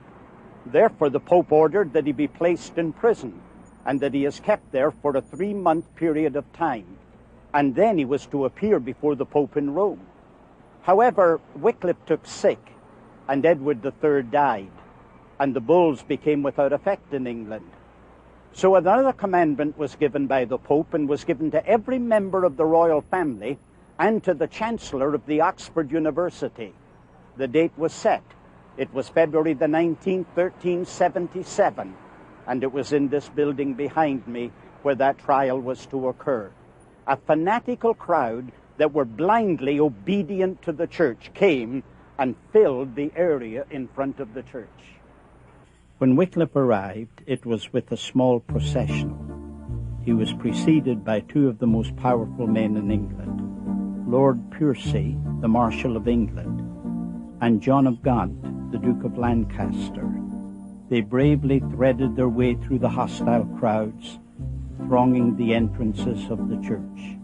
Therefore, the Pope ordered that he be placed in prison, and that he is kept there for a 3-month period of time. And then he was to appear before the Pope in Rome. However, Wycliffe took sick, and Edward III died, and the bulls became without effect in England. So another commandment was given by the Pope, and was given to every member of the royal family and to the Chancellor of the Oxford University. The date was set. It was February the 19th, 1377, and it was in this building behind me where that trial was to occur. A fanatical crowd that were blindly obedient to the church came and filled the area in front of the church. When Wycliffe arrived, it was with a small processional. He was preceded by 2 of the most powerful men in England, Lord Percy, the Marshal of England, and John of Gaunt, the Duke of Lancaster. They bravely threaded their way through the hostile crowds, thronging the entrances of the church.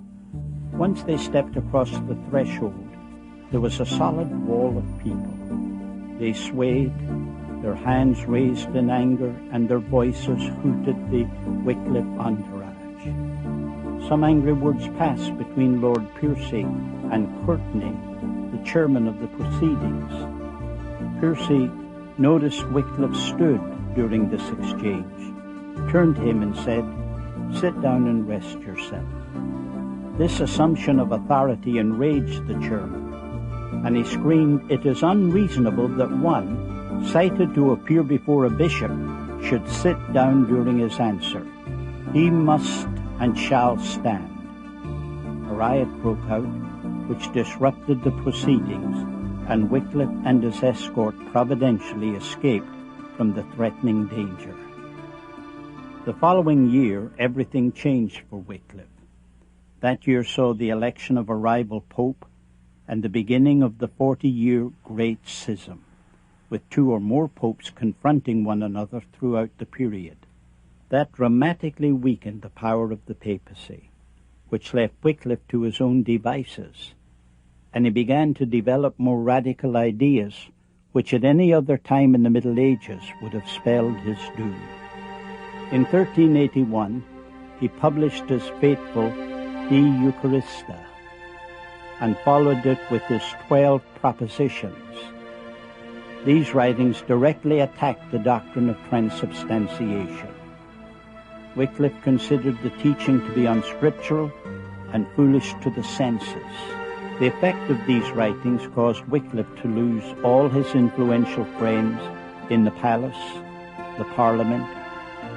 Once they stepped across the threshold, there was a solid wall of people. They swayed, their hands raised in anger, and their voices hooted the Wycliffe entourage. Some angry words passed between Lord Piercy and Courtney, the chairman of the proceedings. Piercy noticed Wycliffe stood during this exchange, turned to him and said, "Sit down and rest yourself." This assumption of authority enraged the chairman, and he screamed, "It is unreasonable that one, cited to appear before a bishop, should sit down during his answer. He must and shall stand." A riot broke out, which disrupted the proceedings, and Wycliffe and his escort providentially escaped from the threatening danger. The following year, everything changed for Wycliffe. That year saw the election of a rival pope and the beginning of the 40-year Great Schism, with two or more popes confronting one another throughout the period. That dramatically weakened the power of the papacy, which left Wycliffe to his own devices, and he began to develop more radical ideas, which at any other time in the Middle Ages would have spelled his doom. In 1381, he published his fateful De Eucharista, and followed it with his 12 propositions. These writings directly attacked the doctrine of transubstantiation. Wycliffe considered the teaching to be unscriptural and foolish to the senses. The effect of these writings caused Wycliffe to lose all his influential friends in the palace, the parliament,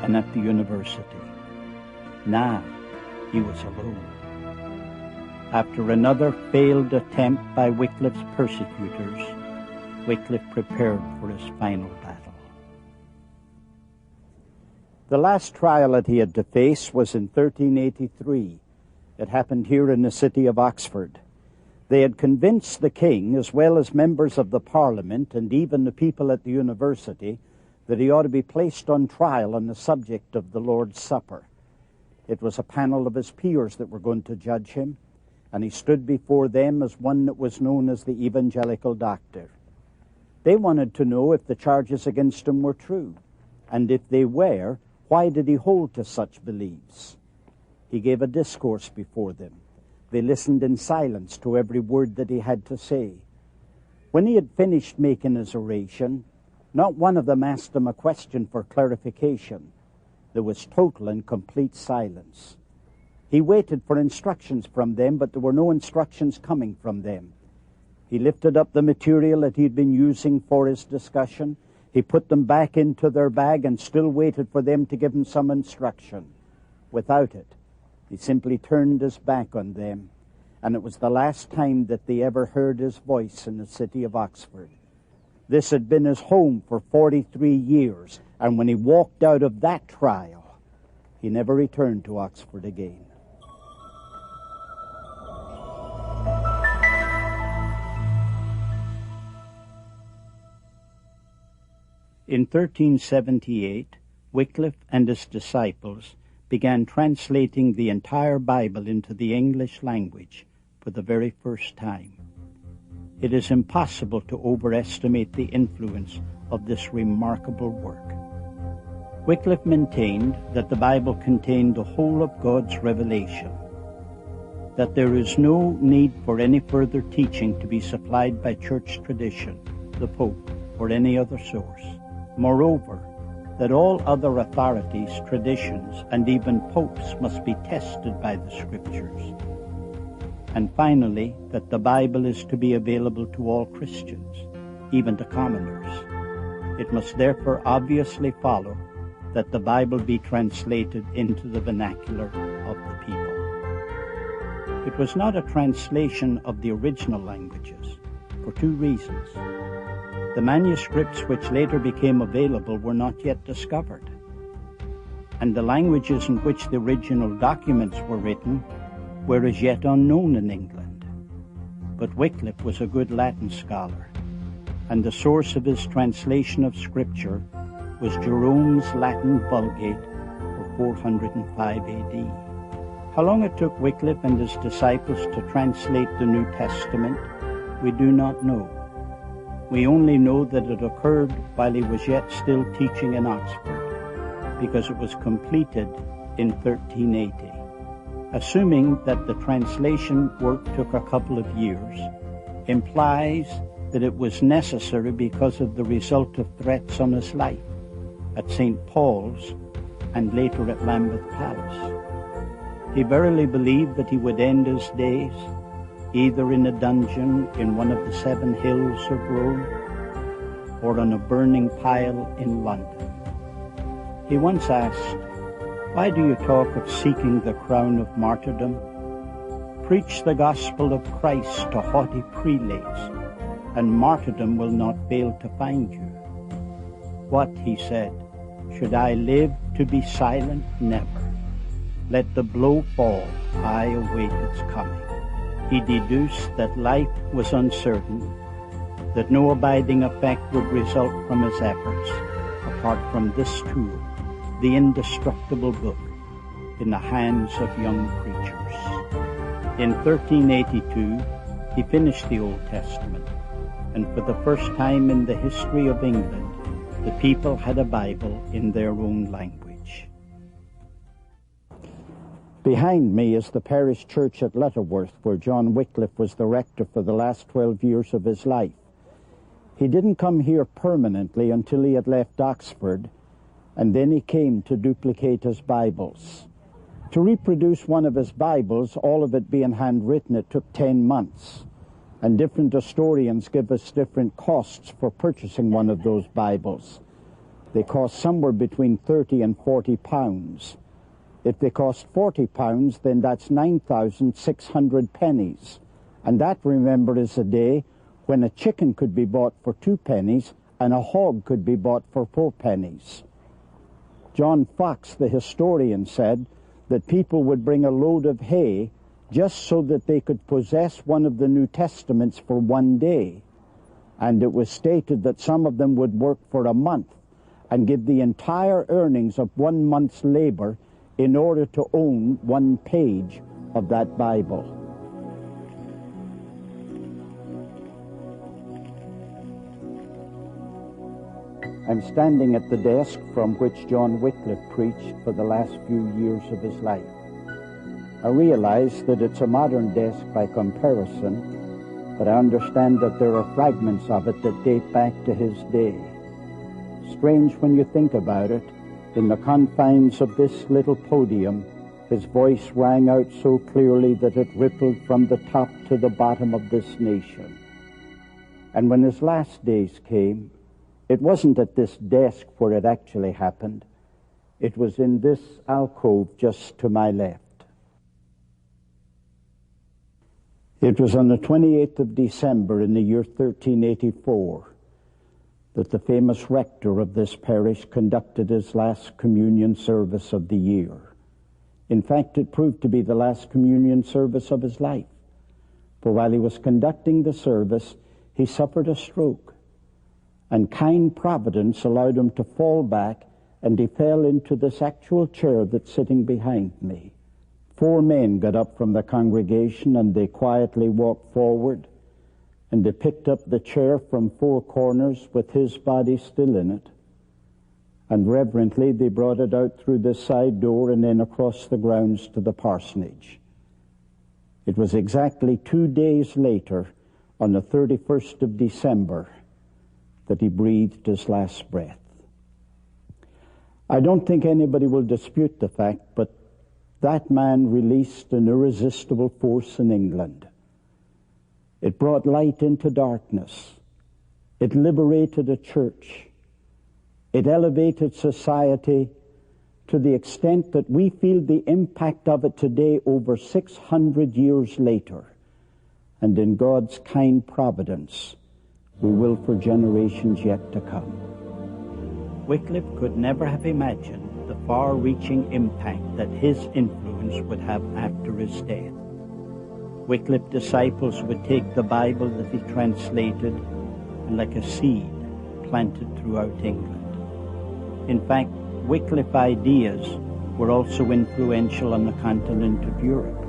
and at the university. Now he was alone. After another failed attempt by Wycliffe's persecutors, Wycliffe prepared for his final battle. The last trial that he had to face was in 1383. It happened here in the city of Oxford. They had convinced the king, as well as members of the parliament and even the people at the university, that he ought to be placed on trial on the subject of the Lord's Supper. It was a panel of his peers that were going to judge him, and he stood before them as one that was known as the evangelical doctor. They wanted to know if the charges against him were true, and if they were, why did he hold to such beliefs? He gave a discourse before them. They listened in silence to every word that he had to say. When he had finished making his oration, not one of them asked him a question for clarification. There was total and complete silence. He waited for instructions from them, but there were no instructions coming from them. He lifted up the material that he'd been using for his discussion. He put them back into their bag and still waited for them to give him some instruction. Without it, he simply turned his back on them, and it was the last time that they ever heard his voice in the city of Oxford. This had been his home for 43 years, and when he walked out of that trial, he never returned to Oxford again. In 1378, Wycliffe and his disciples began translating the entire Bible into the English language for the very first time. It is impossible to overestimate the influence of this remarkable work. Wycliffe maintained that the Bible contained the whole of God's revelation, that there is no need for any further teaching to be supplied by church tradition, the Pope, or any other source. Moreover, that all other authorities, traditions, and even popes must be tested by the Scriptures. And finally, that the Bible is to be available to all Christians, even to commoners. It must therefore obviously follow that the Bible be translated into the vernacular of the people. It was not a translation of the original languages, for two reasons. The manuscripts which later became available were not yet discovered, and the languages in which the original documents were written were as yet unknown in England. But Wycliffe was a good Latin scholar, and the source of his translation of Scripture was Jerome's Latin Vulgate for 405 AD. How long it took Wycliffe and his disciples to translate the New Testament, we do not know. We only know that it occurred while he was yet still teaching in Oxford, because it was completed in 1380. Assuming that the translation work took a couple of years, implies that it was necessary because of the result of threats on his life at St. Paul's and later at Lambeth Palace. He verily believed that he would end his days either in a dungeon in one of the 7 hills of Rome or on a burning pile in London. He once asked, "Why do you talk of seeking the crown of martyrdom? Preach the gospel of Christ to haughty prelates, and martyrdom will not fail to find you." What, he said, should I live to be silent? Never. Let the blow fall, I await its coming. He deduced that life was uncertain, that no abiding effect would result from his efforts, apart from this tool, the indestructible book, in the hands of young preachers. In 1382, he finished the Old Testament, and for the first time in the history of England, the people had a Bible in their own language. Behind me is the parish church at Lutterworth, where John Wycliffe was the rector for the last 12 years of his life. He didn't come here permanently until he had left Oxford, and then he came to duplicate his Bibles. To reproduce one of his Bibles, all of it being handwritten, it took 10 months. And different historians give us different costs for purchasing one of those Bibles. They cost somewhere between 30 and 40 pounds. If they cost 40 pounds, then that's 9,600 pennies. And that, remember, is a day when a chicken could be bought for 2 pennies and a hog could be bought for 4 pennies. John Fox, the historian, said that people would bring a load of hay just so that they could possess one of the New Testaments for 1 day. And it was stated that some of them would work for a month and give the entire earnings of 1 month's labor in order to own 1 page of that Bible. I'm standing at the desk from which John Wycliffe preached for the last few years of his life. I realize that it's a modern desk by comparison, but I understand that there are fragments of it that date back to his day. Strange when you think about it. In the confines of this little podium, his voice rang out so clearly that it rippled from the top to the bottom of this nation. And when his last days came, it wasn't at this desk where it actually happened. It was in this alcove just to my left. It was on the 28th of December in the year 1384 that the famous rector of this parish conducted his last communion service of the year. In fact, it proved to be the last communion service of his life. For while he was conducting the service, he suffered a stroke, and kind providence allowed him to fall back, and he fell into this actual chair that's sitting behind me. 4 men got up from the congregation, and they quietly walked forward, and they picked up the chair from 4 corners with his body still in it, and reverently they brought it out through this side door and then across the grounds to the parsonage. It was exactly 2 days later, on the 31st of December, that he breathed his last breath. I don't think anybody will dispute the fact, but that man released an irresistible force in England. It brought light into darkness. It liberated a church. It elevated society to the extent that we feel the impact of it today over 600 years later. And in God's kind providence, we will for generations yet to come. Wycliffe could never have imagined the far-reaching impact that his influence would have after his death. Wycliffe disciples would take the Bible that he translated and, like a seed, planted throughout England. In fact, Wycliffe ideas were also influential on the continent of Europe.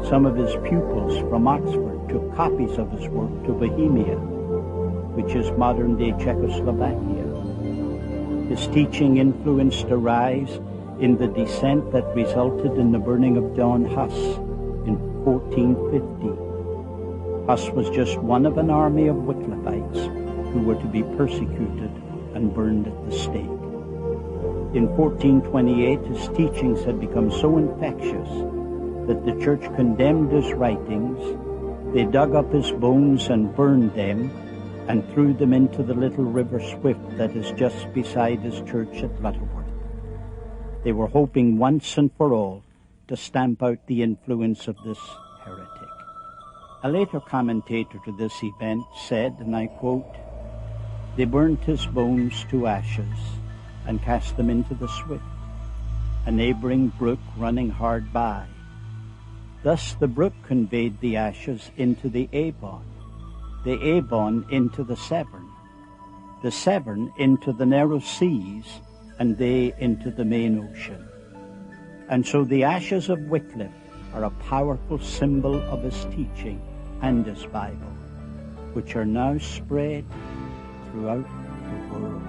Some of his pupils from Oxford took copies of his work to Bohemia. which is modern-day Czechoslovakia. His teaching influenced a rise in the dissent that resulted in the burning of John Huss in 1450. Huss was just one of an army of Wycliffites who were to be persecuted and burned at the stake. In 1428, his teachings had become so infectious that the church condemned his writings. They dug up his bones and burned them and threw them into the little river Swift that is just beside his church at Lutterworth. They were hoping once and for all to stamp out the influence of this heretic. A later commentator to this event said, and I quote, "They burnt his bones to ashes and cast them into the Swift, a neighboring brook running hard by. Thus the brook conveyed the ashes into the Avon into the Severn into the narrow seas, and they into the main ocean." And so the ashes of Wycliffe are a powerful symbol of his teaching and his Bible, which are now spread throughout the world.